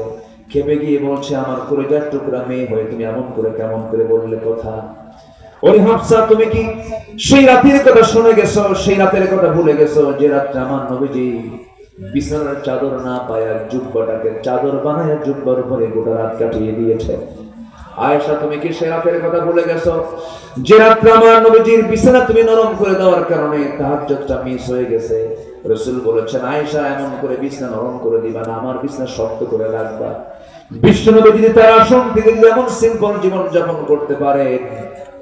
খেপে গিয়ে বলছে, আমার কলিজার টুকরা মেয়ে হয়ে তুমি এমন করে কেমন করে বললে কথা? ওই হাফসা, তুমি কি সেই রাতের কথা শুনে গেছো? সেই রাতের কথা ভুলে গেছো যে রাত্রে আমার নবীজি বিছানার চাদর না পায় জুব্বাটাকে চাদর বানায় জুব্বার উপরে গোটা রাত কাটিয়ে দিয়েছে? আয়েশা, তুমি কি সেই রাতের কথা ভুলে গেছো যে রাত্রে আমার নবীজির বিছানা তুমি নরম করে দেওয়ার কারণে তাহাজ্জুদটা মিস হয়ে গেছে? রাসূল বলেছেন, আয়েশা, এমন করে বিছানা নরম করে দিবা না, আমার বিছানা শক্ত করে রাখবা। বিশ্বনবী যদি তার আসন থেকে যেমন সিম্পল জীবন যাপন করতে পারে,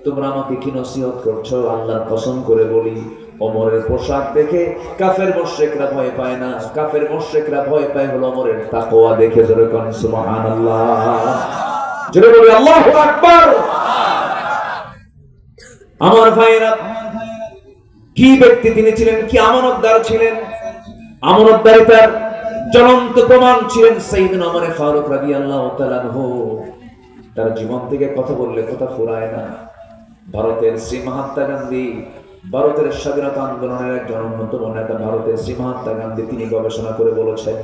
তোমরা আমাকে কি নসিহত করছো? আল্লাহর কসম করে বলি, ওমরের পোশাক দেখে কাফের মুশরিকরা ভয় পায় না, কাফের মুশরিকরা ভয় পায় হলো ওমরের তাকওয়া দেখে। জোরে কোন সুবহানাল্লাহ, জোরে বলি আল্লাহু আকবার। আমার ভাইরা, কি ব্যক্তি তিনি ছিলেন, কি আমানতদার ছিলেন! আমানতদারিতার জ্বলন্ত প্রমাণ ছিলেন সাইয়েদনা ওমর ফারুক রাদিয়াল্লাহু তাআলা আনহু। তার জীবন থেকে কথা বললে কথা ফুরায় না। ভারতের শ্রী মহাত্মা গান্ধী, ভারতের স্বাধীনতা আন্দোলনের একজন অন্যতম নেতা, ভারতের শ্রী মহাত্মা গান্ধী, তিনি গবেষণা করে বলেছেন,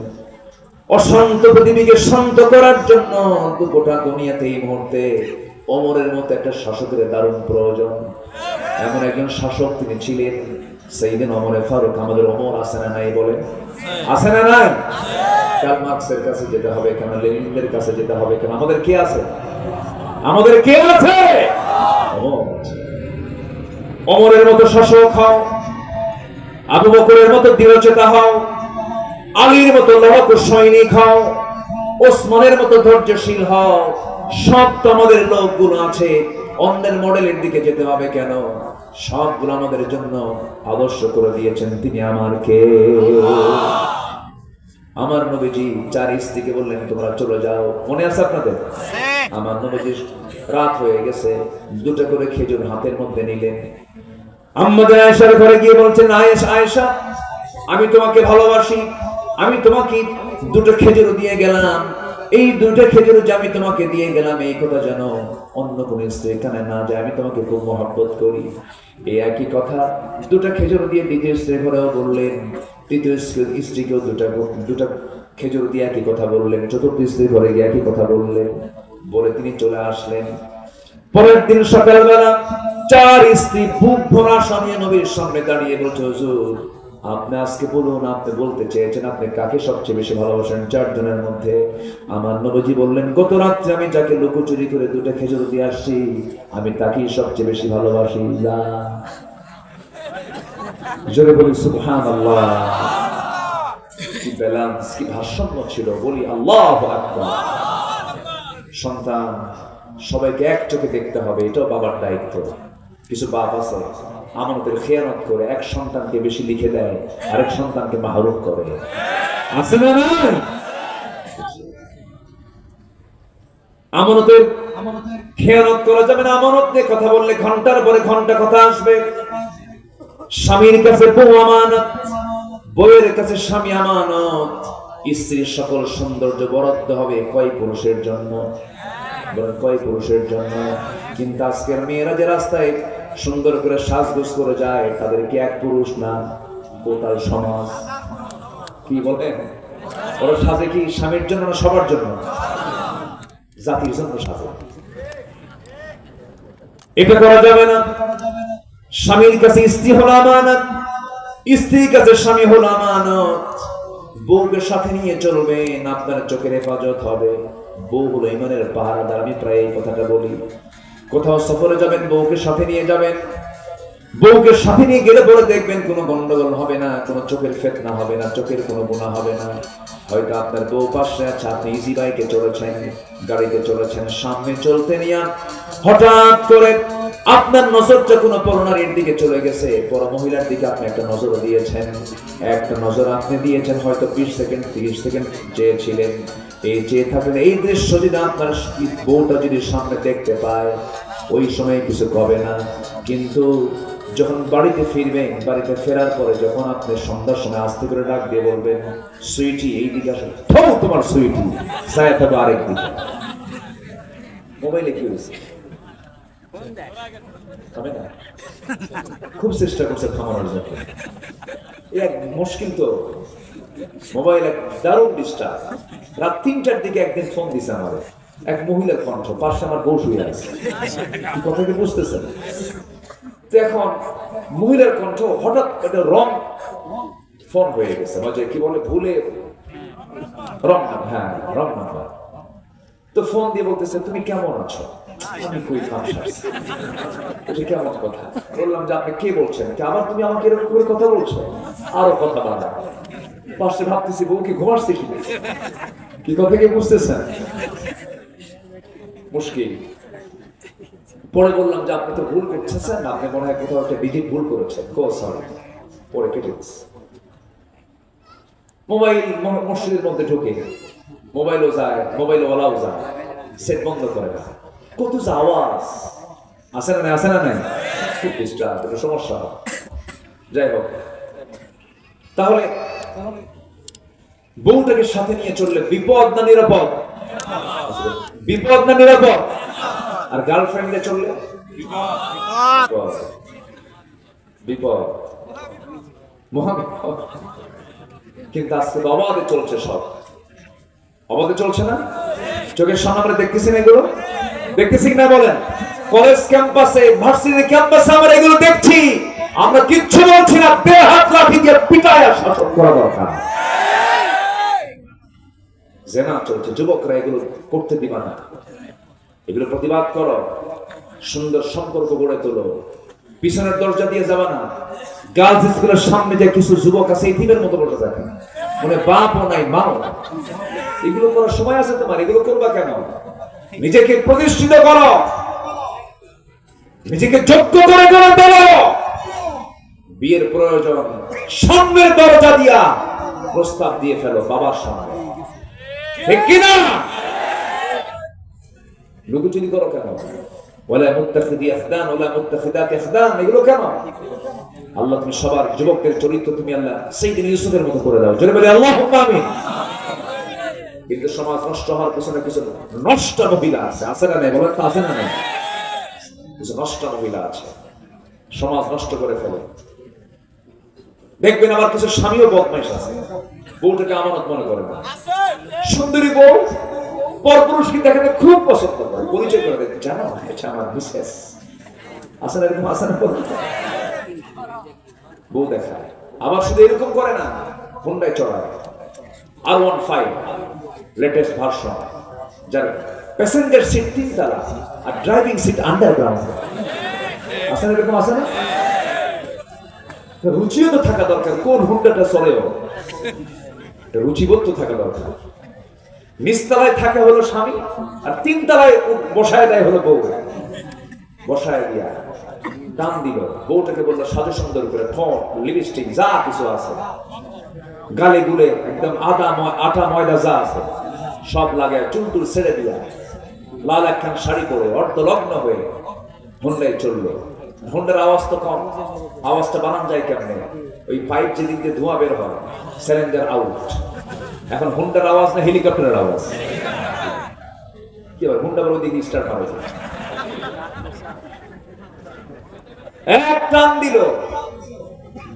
অশান্ত পৃথিবীকে শান্ত করার জন্য গোটা দুনিয়াতে এই মুহূর্তে ওমরের মতো একটা শাসকের দারুণ প্রয়োজন। এমন একজন শাসক তিনি ছিলেন, সাইয়েদনা ওমর ফারুক, আমাদের ওমর আছে না নাই বলে? আছে না নাই? কার্ল মার্কসের কাছে যেতে হবে কেন? লেনিনদের কাছে যেতে হবে কেন? আমাদের কে আছে? আমাদের কে আছে? ওমরের মতো শাসক হও, আবু বকরের মতো দৃঢ়চেতা হও, আলীর মতো লড়াকু সৈনিক হও, ওসমানের মতো ধৈর্যশীল হও। সব তো আমাদের লোকগুলো আছে, অন্যের মডেলের দিকে যেতে হবে কেন? সবগুলো আমাদের জন্য আদর্শ করে দিয়েছেন তিনি। আমার কে? আমার নবীজি 4 স্ত্রীকে বললেন তোমরা চলে যাও। মনে আছে আপনাদের? আমার নবীজি রাত হয়ে গেছে, 2টা করে খেজুর হাতের মধ্যে নিলেন। আম্মাজান আয়েশার ঘরে গিয়ে বলছেন, আয়েশা আমি তোমাকে ভালোবাসি, আমি তোমাকে 2টা খেজুর দিয়ে গেলাম, এই 2টা খেজুর যে আমি তোমাকে দিয়ে গেলাম এই কথা যেন অন্য কোন স্ত্রী কানে না যায়, আমি তোমাকে খুব মহব্বত করি। এই একই কথা 2টা খেজুর দিয়ে দ্বিতীয় স্ত্রীর ঘরেও বললেন, তৃতীয় স্ত্রীকেও 2টা খেজুর দিয়ে একই কথা বললেন, চতুর্থ স্ত্রীর ঘরে গিয়ে একই কথা বললেন, বলে তিনি চলে আসলেন। পরের দিন সকালবেলা 4 স্ত্রী বুক ভরা স্বামী নবীর সামনে দাঁড়িয়ে বলছে, হুজুর আপনি আজকে বলুন, আপনি বলতে চেয়েছেন আপনি কাকে সবচেয়ে বেশি ভালোবাসেন 4 জনের মধ্যে? আমার নবীজি বললেন, গত রাত্রে আমি যাকে লুকোচুরি করে 2টা খেজুর দিয়ে আসছি আমি তাকেই সবচেয়ে বেশি ভালোবাসি। জোরে বলি সুবহানাল্লাহ। কি ব্যালেন্স, কি ভারসাম্য ছিল, বলি আল্লাহু আকবার। সন্তান সবাইকে এক চোখে দেখতে হবে, এটাও বাবার দায়িত্ব। কিছু বাপ আছে আমানতের খেয়ানত করে এক সন্তানকে বেশি লিখে দেয়, আরেক সন্তানকে মাহরুম করে। আছে না? আমানতের খেয়ানত করা যাবে না। আমানত নিয়ে কথা বললে ঘন্টার পরে ঘন্টা কথা আসবে। স্বামীর কাছে বউ আমানত, বউয়ের কাছে স্বামী আমানত। স্ত্রীর সকল সৌন্দর্য বরাদ্দ হবে কয় পুরুষের জন্য? কয় পুরুষের জন্য? কিন্তু আজকের মেয়েরা যে রাস্তায় সুন্দর করে সাজগোজ করে যায় তাদের কি এক পুরুষ না, গোটা সমাজ। কি বলেন? ওরা সাজে কি স্বামীর জন্য না সবার জন্য? জাতির জন্য সাজে। এটা করা যাবে না। স্বামীর কাছে স্ত্রী হলো আমানত, স্ত্রীর কাছে স্বামী হলো আমানত। বউকে সাথে নিয়ে চলবেন, আপনার চোখের হেফাজত হবে। বউ হলো ইমানের পাহারাদার। আমি প্রায় এই কথাটা বলি, কোথাও সফরে যাবেন বউকে সাথে নিয়ে যাবেন। বউকে সাথে নিয়ে গেলে পরে দেখবেন কোনো গন্ডগোল হবে না, কোনো চোখের ফিতনা হবে না, চোখের কোনো গুনাহ হবে না। হয়তো আপনার বউ পাশে আছে, আপনি ইজি বাইকে চলেছেন, গাড়িতে চলেছেন, সামনে চলতে নিয়ে হঠাৎ করে আপনার নজরটা কোনো পরনারীর দিকে চলে গেছে, পর মহিলার দিকে আপনি একটা নজর দিয়েছেন। একটা নজর আপনি দিয়েছেন, হয়তো 20 সেকেন্ড 30 সেকেন্ড চেয়েছিলেন। এই চেয়ে থাকলেন, এই দৃশ্য যদি আপনার বউটা যদি সামনে দেখতে পায় ওই সময় কিছু হবে না। কিন্তু যখন বাড়িতে ফিরবেন, বাড়িতে ফেরার পরে যখন আপনি সন্ধ্যার সময় আস্তে করে ডাক দিয়ে বলবেন, সুইটি এই দিকে আসো, তোমার সুইটি ছায়া থাকবে আরেক দিকে। মোবাইলে কি হয়েছে? খুব চেষ্টা করছে থামানোর জন্য, এক মুশকিল তো। মোবাইল এক দারুণ ডিস্টার্ব। রাত 3টার দিকে একদিন ফোন দিছে আমাদের এক মহিলার কণ্ঠ, পাশে আমার বউ শুয়ে আছে। কথা কি বুঝতেছেন? তো এখন মহিলার কণ্ঠ, হঠাৎ একটা রং ফোন হয়ে গেছে, মাঝে কি বলে ভুলে রং নাম্বার। হ্যাঁ রং নাম্বার। তো ফোন দিয়ে বলতেছে, তুমি কেমন আছো? আমি কই কেমন কথা বললাম যে আপনি কে বলছেন? আবার তুমি আমাকে এরকম করে কথা বলছো? আরো কথা বাড়া। পাশে ভাবতেছি বউ কি ঘুমাচ্ছে কি? কি কথা কি বুঝতেছেন? মুশকিল। পরে বললাম যে আপনি তো ভুল করতেছেন, আপনি মনে হয় কোথাও একটা ডিজিট ভুল করেছেন। সরি। পরে কেটে দিচ্ছে। মোবাইল মসজিদের মধ্যে ঢুকে মোবাইলও যায়, মোবাইল ওয়ালাও যায়, সেট বন্ধ করে না। কত আওয়াজ আছে না? আছে না? নাই? খুব ডিস্টার্ব, এটা সমস্যা। যাই হোক, তাহলে বউটাকে সাথে নিয়ে চললে বিপদ না নিরাপদ? বিপদ না নিরাপদ? আর গার্লফ্রেন্ডে চললে বিপদ, মহাবিপদ। কিন্তু আজকে তো অবাধে চলছে, সব অবাধে চলছে না? চোখের সামনে আমরা দেখতেছি না এগুলো? দেখতেছি না বলেন? কলেজ ক্যাম্পাসে, ভার্সিটি ক্যাম্পাসে আমরা এগুলো দেখছি। আমরা কিচ্ছু বলছি না, দেহ হাত লাঠি দিয়ে পিটায়া শাসন করা দরকার। জেনা চলছে, যুবকরা এগুলো করতে দিবা না, এগুলো প্রতিবাদ করো, সুন্দর সম্পর্ক গড়ে তোলো, পিছনের দরজা দিয়ে যাবা না। গার্লস স্কুলের সামনে যে কিছু যুবক আছে ইতিমের মতো বসে থাকে, মানে বাপও নাই মাও। এগুলো করার সময় আছে তোমার? এগুলো করবা কেন? নিজেকে প্রতিষ্ঠিত করো, নিজেকে যোগ্য করে গড়ে তোলো। বিয়ের প্রয়োজন সামনের দরজা দিয়া প্রস্তাব দিয়ে ফেলো বাবার সামনে, ঠিক কিনা? লুকোচুরি করো কেন? ওয়ালা মুত্তাখিদি আখদান ওয়ালা মুত্তাখিদাতি আখদান, এগুলো কেন? আল্লাহ তুমি সবার যুবকদের চরিত্র তুমি আল্লাহ সাইয়্যিদিনা ইউসুফের মতো করে দাও, জোরে বলি আল্লাহুম্মা আমিন। কিন্তু সমাজ নষ্ট হওয়ার পিছনে কিছু নষ্ট মহিলা আছে, আছে না নাই? বলেন তো, আছে না নাই? কিছু নষ্ট মহিলা আছে, সমাজ নষ্ট করে ফেলে। দেখবেন আবার কিছু স্বামীও বদমাইশ আছে, বউটাকে আমানত মনে করে না। সুন্দরী বউ পরপুরুষকে দেখাতে খুব পছন্দ করে, পরিচয় করে দেয়, জানো এটা আমার মিসেস। আছে না এরকম? আছে না? বউ দেখায়। আবার শুধু এরকম করে না, হোন্ডায় চড়ায় R15 লেটেস্ট ভার্সন, যার প্যাসেঞ্জার সিট 3 তলা আর ড্রাইভিং সিট আন্ডারগ্রাউন্ড। আছে না এরকম? আছে না? রুচিও তো থাকা দরকার, কোন হুন্ডাটা চলেও রুচিবোধ তো থাকা দরকার। নিচতলায় থাকে হলো স্বামী, আর 3 তলায় বসায় দেয় হলো বউ। বসায় দিয়া দাম দিল, বউটাকে বললো সাজু সুন্দর করে, ঠোঁট লিপস্টিক যা কিছু আছে, গালে গুলে একদম আটা ময়দা যা আছে সব লাগে, চুল টুল ছেড়ে দিয়া লাল একখান শাড়ি পরে অর্ধলগ্ন হয়ে হোন্ডায় চললো। হোন্ডার আওয়াজ তো কম, আওয়াজটা বানান যায় কেমনে? ওই পাইপ যেদিক দিয়ে ধোঁয়া বের হয়, সিলিন্ডার আউট। এখন হোন্ডার আওয়াজ না হেলিকপ্টারের আওয়াজ? কি হবে? হোন্ডা বড় দিকে স্টার্ট মারা যায়, এক টান দিল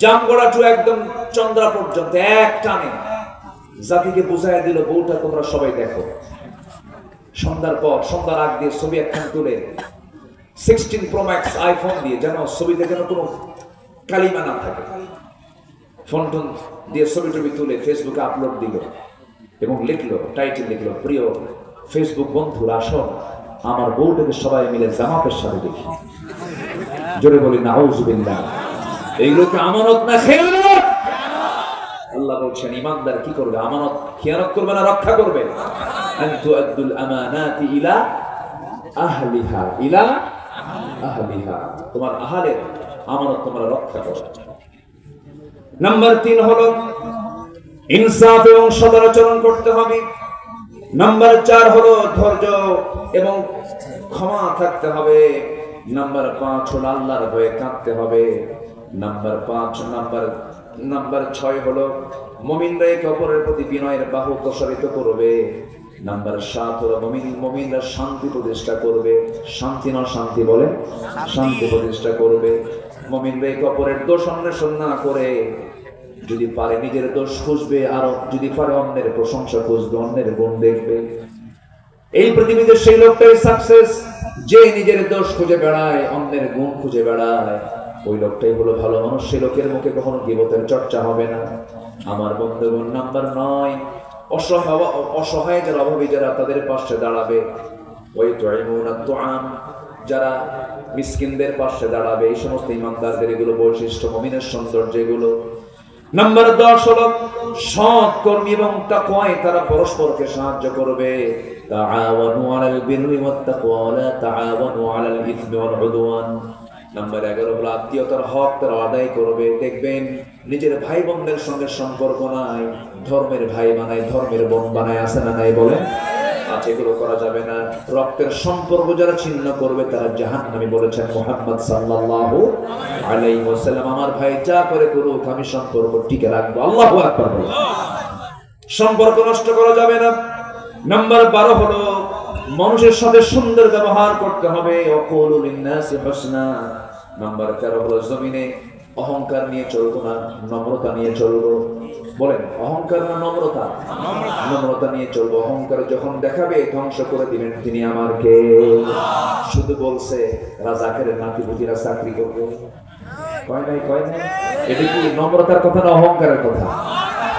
জামগড়া টু একদম চন্দ্রা পর্যন্ত, এক টানে জাতিকে বুঝাইয়া দিল বউটা তোমরা সবাই দেখো। সন্ধ্যার পর, সন্ধ্যার আগ দিয়ে ছবি একখান তুলে 16 Pro Max আইফোন দিয়ে, যেন ছবিতে যেন কোনো কালিমা না থাকে, ফোন টোন দিয়ে ছবি টবি তুলে ফেসবুকে আপলোড দিল এবং লিখলো, টাইটেল লিখলো, প্রিয় ফেসবুক বন্ধুরা আসুন আমার বউটাকে সবাই মিলে জামাতের সাথে দেখি। জোরে বলি নাউজুবিল্লাহ। এইগুলোকে আমানত না খেয়ানত? আল্লাহ বলছেন ইমানদার কি করবে? আমানত খেয়ানত করবে না, রক্ষা করবে। আনতু আদুল আমানাতি ইলা আহলিহা, ইলা আহলিহা, তোমার আহলের আমানত তোমরা রক্ষা করো। নাম্বার 3 হলো ইনসাফ এবং সদাচরণ করতে হবে। নাম্বার 4 হলো ধৈর্য এবং ক্ষমা থাকতে হবে। নাম্বার 5 হলো আল্লাহর ভয়ে কাঁদতে হবে। নাম্বার 6 হলো মুমিনরা একে অপরের প্রতি বিনয়ের বাহু প্রসারিত করবে। নাম্বার 7 হলো মুমিনরা শান্তি প্রতিষ্ঠা করবে। শান্তি না শান্তি বলে, শান্তি প্রতিষ্ঠা করবে। মুমিনরা একে অপরের দোষ অন্বেষণ না করে, যদি পারে নিজের দোষ খুঁজবে, আর যদি পারে অন্যের প্রশংসা খুঁজবে, অন্যের গুণ দেখবে। এই পৃথিবীতে সেই লোকটাই সাকসেস যে নিজের দোষ খুঁজে বেড়ায়, অন্যের গুণ খুঁজে বেড়ায়, ওই লোকটাই হলো ভালো মানুষ। সেই লোকের মুখে কখনো গীবতের চর্চা হবে না। আমার বন্ধুগণ, নাম্বার 9 অসহায় যারা, অভাবী যারা, তাদের পাশে দাঁড়াবে। ওই তুইমুনাত তুআম, যারা মিসকিনদের পাশে দাঁড়াবে। এই সমস্ত ইমানদারদের এগুলো বৈশিষ্ট্য, মুমিনের সৌন্দর্য এগুলো। নাম্বার 10 হলো সৎ কর্মী এবং তাকওয়ায় তারা পরস্পরকে সাহায্য করবে। তাআওয়ানু আলাল বিররি ওয়াত তাকওয়া ওয়া লা তাআওয়ানু আলাল ইসমি ওয়াল উদওয়ান। নাম্বার 11 হলো আত্মীয়তার হক তারা আদায় করবে। দেখবেন নিজের ভাই বোনদের সঙ্গে সম্পর্ক নাই, ধর্মের ভাই বানায়, ধর্মের বোন বানায়, আছে না নাই বলেন? আজ এগুলো করা যাবে না। রক্তের সম্পর্ক যারা ছিন্ন করবে তারা জাহান্নামী বলেছেন মুহাম্মদ সাল্লাল্লাহু আলাইহি ওয়াসাল্লাম। আমার ভাই যা করে করুক, আমি সম্পর্ক টিকে রাখবো। আল্লাহু আকবার বলেন। সম্পর্ক নষ্ট করা যাবে না। নাম্বার 12 হলো মানুষের সাথে সুন্দর ব্যবহার করতে হবে। ওয়াকুলু লিন-নাসি হুসনা। নাম্বার 13 হলো জমিনে অহংকার নিয়ে চলবো না, নম্রতা নিয়ে চলবো। বলেন অহংকার না নম্রতা? নম্রতা নিয়ে চলবো। অহংকার যখন দেখাবে ধ্বংস করে দিবেন তিনি আমার কে। শুধু বলছে রাজাকারের নাতিপুতিরা চাকরি করবে, কয় নাই কয় নাই। এটা কি নম্রতার কথা না অহংকারের কথা?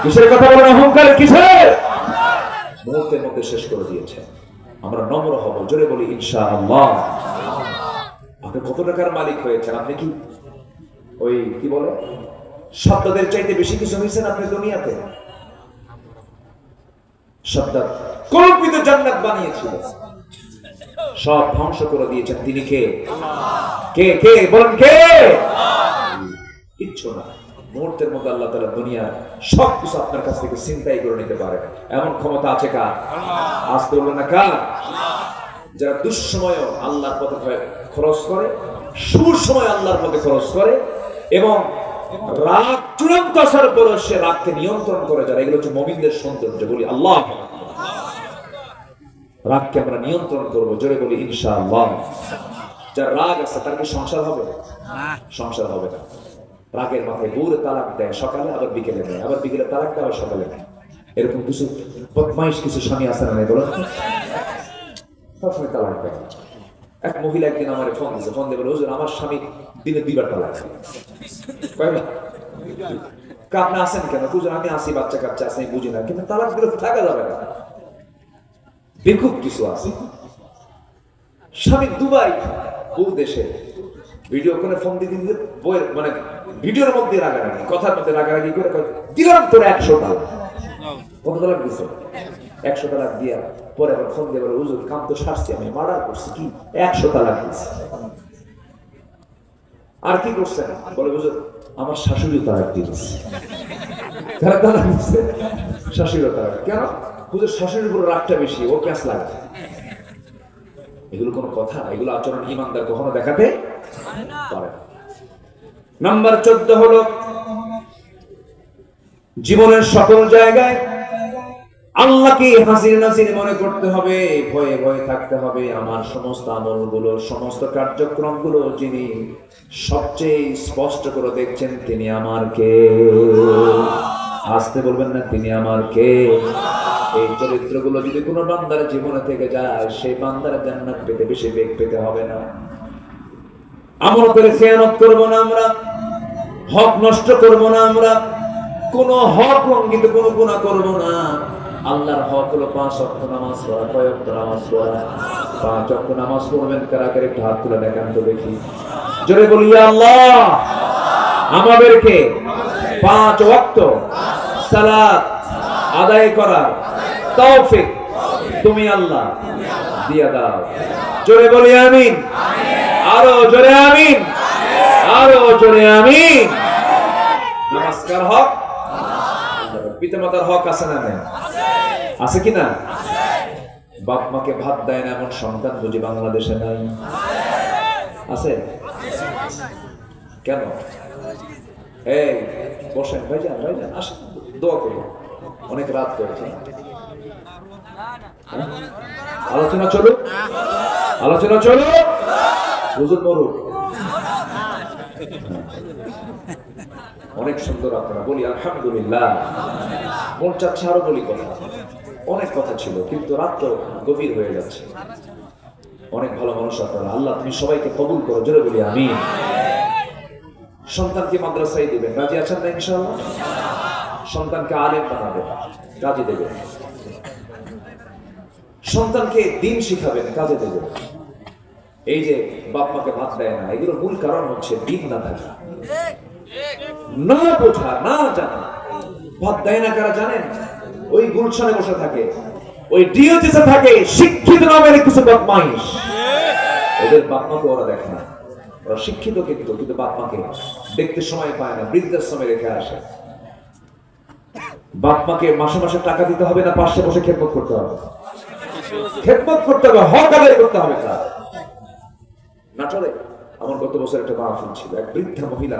কিসের কথা বলেন? অহংকার কিসের? মুহূর্তের মধ্যে শেষ করে দিয়েছে। আমরা নম্র হব, জোরে বলি ইনশাআল্লাহ। আপনি কত টাকার মালিক হয়েছেন? আপনি কি ওই কি বলে শব্দদের চাইতে বেশি কিছু হয়েছেন আপনি দুনিয়াতে? শব্দ কল্পিত জান্নাত বানিয়েছিল, সব ধ্বংস করে দিয়েছেন। তিনি কে? কে কে বলেন কে? কিচ্ছু না। মুহূর্তের মধ্যে আল্লাহ তাআলা দুনিয়ার সবকিছু আপনার কাছ থেকে ছিনতাই করে নিতে পারে, এমন ক্ষমতা আছে কার? আসতে বলবেন না কার? যারা দুঃসময় আল্লাহর পথে খরচ করে, সুসময় আল্লাহর পথে খরচ করে, এবং রাগ চূড়ান্ত আসার পর সে রাগকে নিয়ন্ত্রণ করে যারা, এগুলো হচ্ছে মুমিনদের সৌন্দর্য। বলি আল্লাহ, রাগকে আমরা নিয়ন্ত্রণ করবো, জোরে বলি ইনশাআল্লাহ। যার রাগ আছে তার কি সংসার হবে? সংসার হবে না। রাগের মাথায় বুড়ে তালাক দেয়, সকালে আবার বিকেলে দেয়, আবার বিকেলে তালাক দেয়, আবার সকালে দেয়। এরকম কিছু বদমাইশ কিছু স্বামী আছে না? বলো, সবসময় তালাক দেয়। এক মহিলা একদিন আমার ফোন দিয়েছে, ফোন দিয়ে বলে, হুজুর আমার স্বামী দিনে 2 বার তালাক দেয়। আপনি আসেন কেন? হুজুর আমি আসি, বাচ্চা কাচ্চা আছে, বুঝি না, কিন্তু তালাক দিলে থাকা যাবে না। বেকুব কিছু আছে। স্বামী দুবাই, বউ দেশে, ভিডিও করে ফোন দিয়ে দিতে, বইয়ের মানে ভিডিওর মধ্যে রাগারাগি, কথার মধ্যে রাগারাগি করে দিলাম তোর 100 টাকা। কত তালাক দিছে? 100 তালাক দিয়া পরে আবার ফোন দিয়ে বলে, হুজুর কাম তো সারছি, আমি মার্ডার করছি, কি 100 তালাক দিছে। আর কি করছেন? বলে, হুজুর আমার শাশুড়িও তালাক দিয়েছে। তারা তালাক দিচ্ছে, শাশুড়িও তালাক। কেন? হুজুর শাশুড়ির উপর রাগটা বেশি, ওর প্যাঁচ লাগে। এগুলো কোন কথা? এগুলো আচরণ ইমানদার কখনো দেখাতে পারে না। নাম্বার 14 হলো, জীবনের সকল জায়গায় আল্লাহকে হাজির নাজির মনে করতে হবে, ভয়ে ভয়ে থাকতে হবে। আমার সমস্ত আমলগুলো, সমস্ত কার্যক্রমগুলো যিনি সবচেয়ে স্পষ্ট করে দেখছেন, তিনি আমার কে? আসতে বলবেন না, তিনি আমার কে? এই চরিত্রগুলো যদি কোনো বান্দার জীবনে থেকে যায়, সেই বান্দার জান্নাত পেতে বেশি বেগ পেতে হবে না। আমল করে খেয়ানত করব না আমরা, হক নষ্ট করব না আমরা, কোন হক লঙ্ঘিত কোন গুনাহ করব না। আল্লাহর হক হলো 5 ওয়াক্ত নামাজ পড়া। কয় ওয়াক্ত নামাজ পড়া? 5 ওয়াক্ত নামাজ পড়বেন। কারা কারা একটু হাত তুলে দেখান তো দেখি, জোরে বলি ইয়া আল্লাহ। আমাদেরকে 5 ওয়াক্ত সালাত আদায় করার তৌফিক তুমি আল্লাহ দিয়া দাও। জোরে বলি আমিন। আরো জোরে আমিন, আরো জোরে আমিন। নমস্কার হক, পিতামাতার হক আছে না? আছে কি না? বাপ মাকে ভাত দেয় না এমন সন্তান বুঝি বাংলাদেশে নাই? আছে? কেন? এই বসেন, ভাইজান ভাইজান আসেন, দোয়া করি। অনেক রাত করেছে, আলোচনা চলুক, আলোচনা চলুক, হুজুর মরুক। অনেক সুন্দর আপনারা, বলি আলহামদুলিল্লাহ। মন চাচ্ছে আরো বলি কথা, অনেক কথা ছিল, কিন্তু রাত তো গভীর হয়ে যাচ্ছে। অনেক ভালো মানুষ আপনারা, আল্লাহ তুমি সবাইকে কবুল করো, জোরে বলি আমিন। সন্তানকে মাদ্রাসায় দিবেন, রাজি আছেন না ইনশাআল্লাহ? সন্তানকে আলেম বানাবেন, কাজে দেবেন। সন্তানকে দিন শিখাবেন, কাজে দেবেন। এই যে বাপ মাকে ভাত দেয় না, এগুলোর মূল কারণ হচ্ছে দিন না থাকা, না বোঝা, না জানা। ভাত দেয় না কারা জানেন? ওই গুলশানে বসে থাকে, ওই ডিওটিতে থাকে শিক্ষিত নামের কিছু বদমাইশ। ওদের বাপ মাকে ওরা দেখে না, ওরা শিক্ষিত কিন্তু বাপ মাকে দেখতে সময় পায় না, বৃদ্ধাশ্রমে রেখে আসে। বাপ মাকে মাসে মাসে টাকা দিতে হবে না, পাশে বসে খেদমত করতে হবে, খেদমত করতে হবে, হক আদায় করতে হবে। নাটোরে আমার গত বছর একটা মাহফিল ছিল, এক বৃদ্ধা মহিলা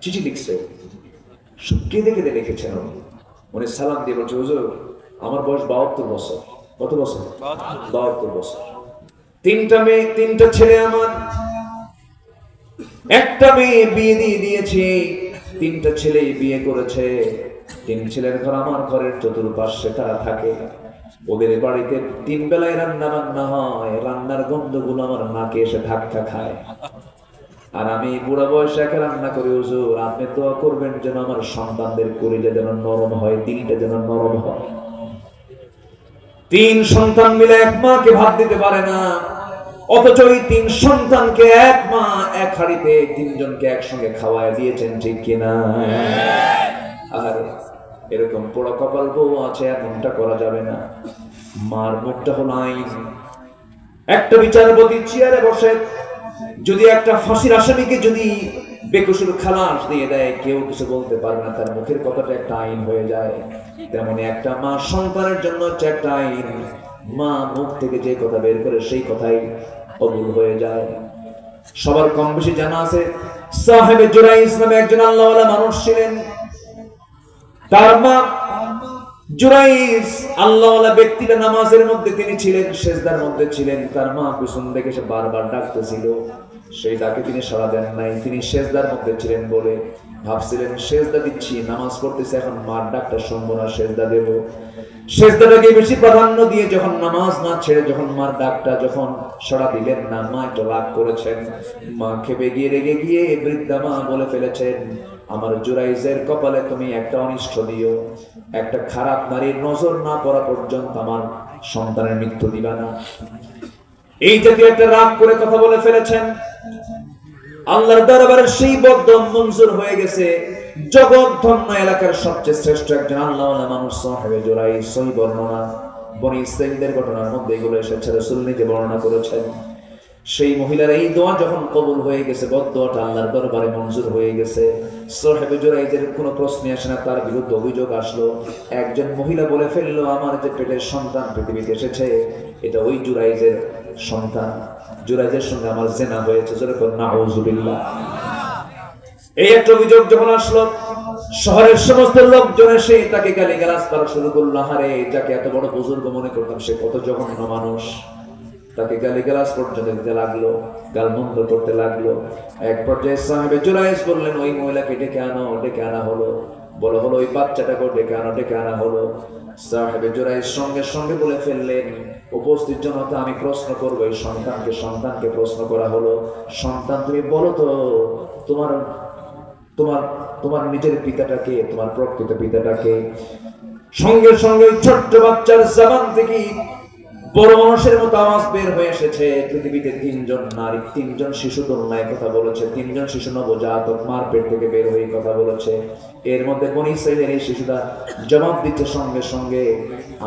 চিঠি লিখছে, কেঁদে কেঁদে লিখেছেন। উনি সালাম দিয়ে বলছে, হুজুর আমার বয়স 72 বছর। কত বছর? 72 বছর। 3টা মেয়ে, 3টা ছেলে আমার। একটা মেয়ে বিয়ে দিয়ে দিয়েছি, 3টা ছেলে বিয়ে করেছে। 3 ছেলের ঘর আমার ঘরের চতুর্পাশে তারা থাকে। ওদের বাড়িতে 3 বেলায় রান্না বান্না হয়, রান্নার গন্ধগুলো আমার নাকে এসে ধাক্কা খায়। আর আমি বুড়া বয়সে একা রান্না করি, হুজুর আপনি দোয়া করবেন যেন আমার সন্তানদের কলিজা যেন নরম হয়, দিলটা যেন নরম হয়। 3 সন্তান মিলে এক মাকে ভাত দিতে পারে না, অথচ ওই 3 সন্তানকে এক মা এক হাড়িতে 3 জনকে একসঙ্গে খাওয়ায় দিয়েছেন, ঠিক কিনা? আর এরকম পোড়া কপাল বউ আছে, এমনটা করা যাবে না। মার মুখটা হলো আইন। একটা বিচারপতি চেয়ারে বসে যদি একটা ফাঁসির আসামিকে যদি বেকসুর খালাস দিয়ে দেয়, কেউ কিছু বলতে পারবে না, তার মুখের কথাটা একটা আইন হয়ে যায়। তেমনি একটা মা সন্তানের জন্য হচ্ছে একটা আইন। মা মুখ থেকে যে কথা বের করে সেই কথাই অমূল হয়ে যায়। সবার কম বেশি জানা আছে সাহেবে জুরাইজ নামে একজন আল্লাহওয়ালা মানুষ ছিলেন। তার মা জুরাইজ আল্লাহওয়ালা ব্যক্তিটা নামাজের মধ্যে তিনি ছিলেন, সেজদার মধ্যে ছিলেন। তার মা পিছন থেকে সে বারবার ডাকতেছিল, সেই ডাকে তিনি সাড়া দেন নাই। তিনি সেজদার মধ্যে ছিলেন বলে ভাবছিলেন সেজদা দিচ্ছি, নামাজ পড়তেছে, এখন মার ডাকটা শুনবো না, সেজদা দেব। সেজদাটাকে বেশি প্রাধান্য দিয়ে যখন নামাজ না ছেড়ে যখন মার ডাকটা যখন সাড়া দিলেন না, মা একটু রাগ করেছেন। মা খেপে গিয়ে রেগে গিয়ে বৃদ্ধা মা বলে ফেলেছেন, আমার জুরাইজের কপালে তুমি একটা অনিষ্ট দিও, একটা খারাপ নারীর নজর না পড়া পর্যন্ত আমার সন্তানের মৃত্যু দিবা না। এই জাতীয় একটা রাগ করে কথা বলে ফেলেছেন। আল্লাহর দরবারে সেই বদদম মঞ্জুর হয়ে গেছে। জগৎ ধন্য এলাকার সবচেয়ে শ্রেষ্ঠ একজন আল্লাহওয়ালা মানুষ সাহেবে জুরাইজ, সহিহ বর্ণনা বনি ইসরাঈলের ঘটনার মধ্যে এগুলো এসেছে, রাসূল নিজে বর্ণনা করেছেন। সেই মহিলার এই দোয়া যখন কবুল হয়ে গেছে, বদদোয়াটা আল্লাহর দরবারে মঞ্জুর হয়ে গেছে, সাহেবে জুরাইজের কোনো প্রশ্ন আসে না, তার বিরুদ্ধে অভিযোগ আসলো। একজন মহিলা বলে ফেললো, আমার যে পেটের সন্তান পৃথিবীতে এসেছে এটা ওই জুরাইজের সন্তান, জুরাইজের সঙ্গে আমার জিনা হয়েছে। যেরকম নাউযুবিল্লাহ। এই একটা অভিযোগ যখন আসলো, শহরের সমস্ত লোকজন এসে তাকে গালিগালাজ করা শুরু করলো। হারে, যাকে এত বড় বুজুর্গ মনে করতাম সে কত জঘন্য মানুষ। তাকে গালিগালাজ পর্যন্ত দিতে লাগলো, গালমন্দ করতে লাগলো। এক পর্যায়ে সাহেবে জুরাইজ বললেন, ওই মহিলাকে ডেকে আনো। ডেকে আনা হলো। বলা হলো ওই বাচ্চাটাকে ডেকে আনো। ডেকে আনা হলো। সাহেবে জুরাইজ সঙ্গে সঙ্গে বলে ফেললেন, উপস্থিত জনতা আমি প্রশ্ন করবো এই সন্তানকে প্রশ্ন করা হলো, সন্তান তুমি বলো তো তোমার তোমার তোমার নিজের পিতাটাকে, তোমার প্রকৃত পিতাটাকে। সঙ্গে সঙ্গে ছোট্ট বাচ্চার জবান থেকে বড় মানুষের মতো আওয়াজ বের হয়ে এসেছে। পৃথিবীতে 3 জন নারী, 3 জন শিশু দুনিয়ায় কথা বলেছে, 3 জন শিশু নবজাতক মার পেট থেকে বের হয়ে কথা বলেছে। এর মধ্যে বনি ইসরাঈলের এই শিশুটা জবাব দিচ্ছে সঙ্গে সঙ্গে,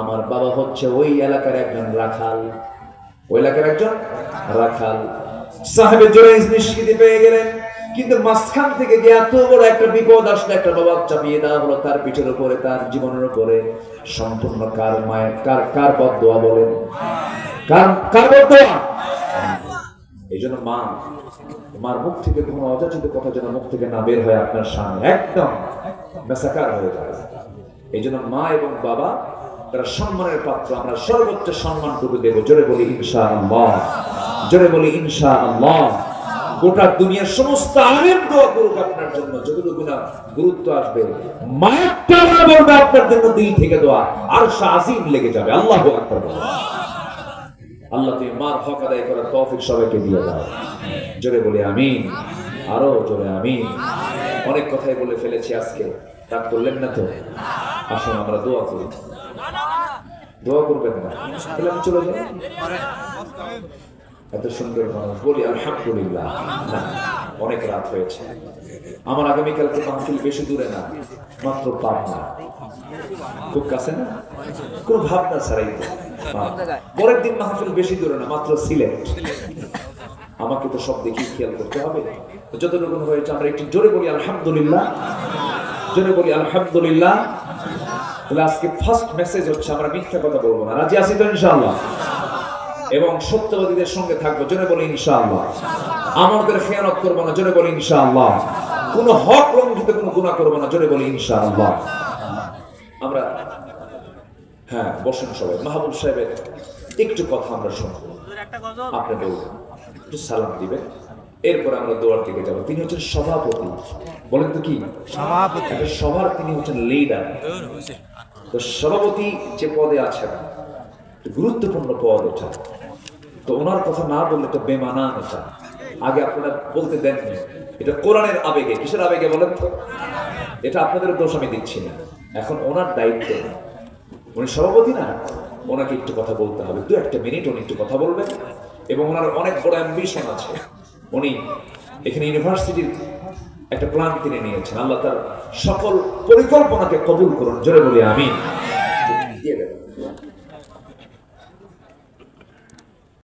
আমার বাবা হচ্ছে ওই এলাকার একজন রাখাল। ওই এলাকার একজন রাখাল। সাহেবে জুরাইজ নিষ্কৃতি পেয়ে গেলেন। কিন্তু মাঝখান থেকে যে এত বড় একটা বিপদ আসলে, একটা বাবা চাপিয়ে দেওয়া হলো তার পিঠের উপরে, তার জীবনের উপরে। সম্পূর্ণ কার মায়ের কার বদদোয়া বলেন? কার বদদোয়া? এই জন্য মার মুখ থেকে কোনো অযাচিত কথা যেন মুখ থেকে না বের হয়, আপনার সামনে একদম মেসাকার হয়ে যায়। এই জন্য মা এবং বাবা তারা সম্মানের পাত্র। আমরা সর্বোচ্চ সম্মানটুকু দেবো। জোরে বলি ইনশাআল্লাহ। জোরে বলি ইনশাআল্লাহ। গোটা দুনিয়ার সমস্ত আলেম দোয়া করুক আপনার জন্য, যতটুকু না গুরুত্ব আসবে মায়েরটা বলবে আপনার জন্য দিল থেকে দোয়া, আরশ আজিম লেগে যাবে। আল্লাহু আকবার। আল্লাহ তুমি মার হক আদায় করার তৌফিক সবাইকে দিয়ে দাও। জোরে বলি আমিন। আরো জোরে আমিন। অনেক কথাই বলে ফেলেছি আজকে, তা করলেন না তো? আসুন আমরা দোয়া করি। দোয়া করবেন না তাহলে আমি চলে যাই। এত সুন্দর মানুষ বলি আলহামদুলিল্লাহ। না, অনেক রাত হয়েছে। আমার আগামীকালকে মাহফিল বেশি দূরে না, মাত্র পাবনা, খুব কাছে না, কোন ভাবনা ছাড়াই। পরের দিন মাহফিল বেশি দূরে না, মাত্র সিলেট। আমাকে তো সব দেখি খেয়াল করতে হবে। যতটুকু হয়েছে আমরা একটু জোরে বলি আলহামদুলিল্লাহ। জোরে বলি আলহামদুলিল্লাহ। তাহলে আজকে ফার্স্ট মেসেজ হচ্ছে আমরা মিথ্যা কথা বলবো না। রাজি আছি তো ইনশাআল্লাহ? এবং সত্যবাদীদের সঙ্গে থাকবো। জোরে বলি ইনশাআল্লাহ। আমাদের খেয়ানত করবো না। জোরে বলি ইনশাআল্লাহ। কোনো হক লঙ্ঘিত কোনো গুনাহ করবো না। জোরে বলি ইনশাআল্লাহ। আমরা বসেন সবাই। মাহবুব সাহেবের একটু কথা আমরা শুনবো, আপনি বলবেন, একটু সালাম দিবেন, এরপর আমরা দোয়ার দিকে যাবো। তিনি হচ্ছেন সভাপতি। বলেন তো কি সভাপতি? সভার তিনি হচ্ছেন লিডার। তো সভাপতি যে পদে আছেন, গুরুত্বপূর্ণ পদ এটা। তো ওনার কথা না বললে তো বেমানান এটা। আগে আপনারা বলতে দেননি। এটা কোরআনের আবেগে, কিসের আবেগে বলেন তো? এটা আপনাদের দোষ আমি দিচ্ছি না। এখন ওনার দায়িত্ব, উনি সভাপতি না, ওনাকে একটু কথা বলতে হবে, 2-1 মিনিট উনি একটু কথা বলবেন। এবং ওনার অনেক বড় অ্যাম্বিশন আছে, উনি এখানে ইউনিভার্সিটির একটা প্ল্যান তিনি নিয়েছেন। আল্লাহ তার সকল পরিকল্পনাকে কবুল করুন, জোরে বলি আমিন।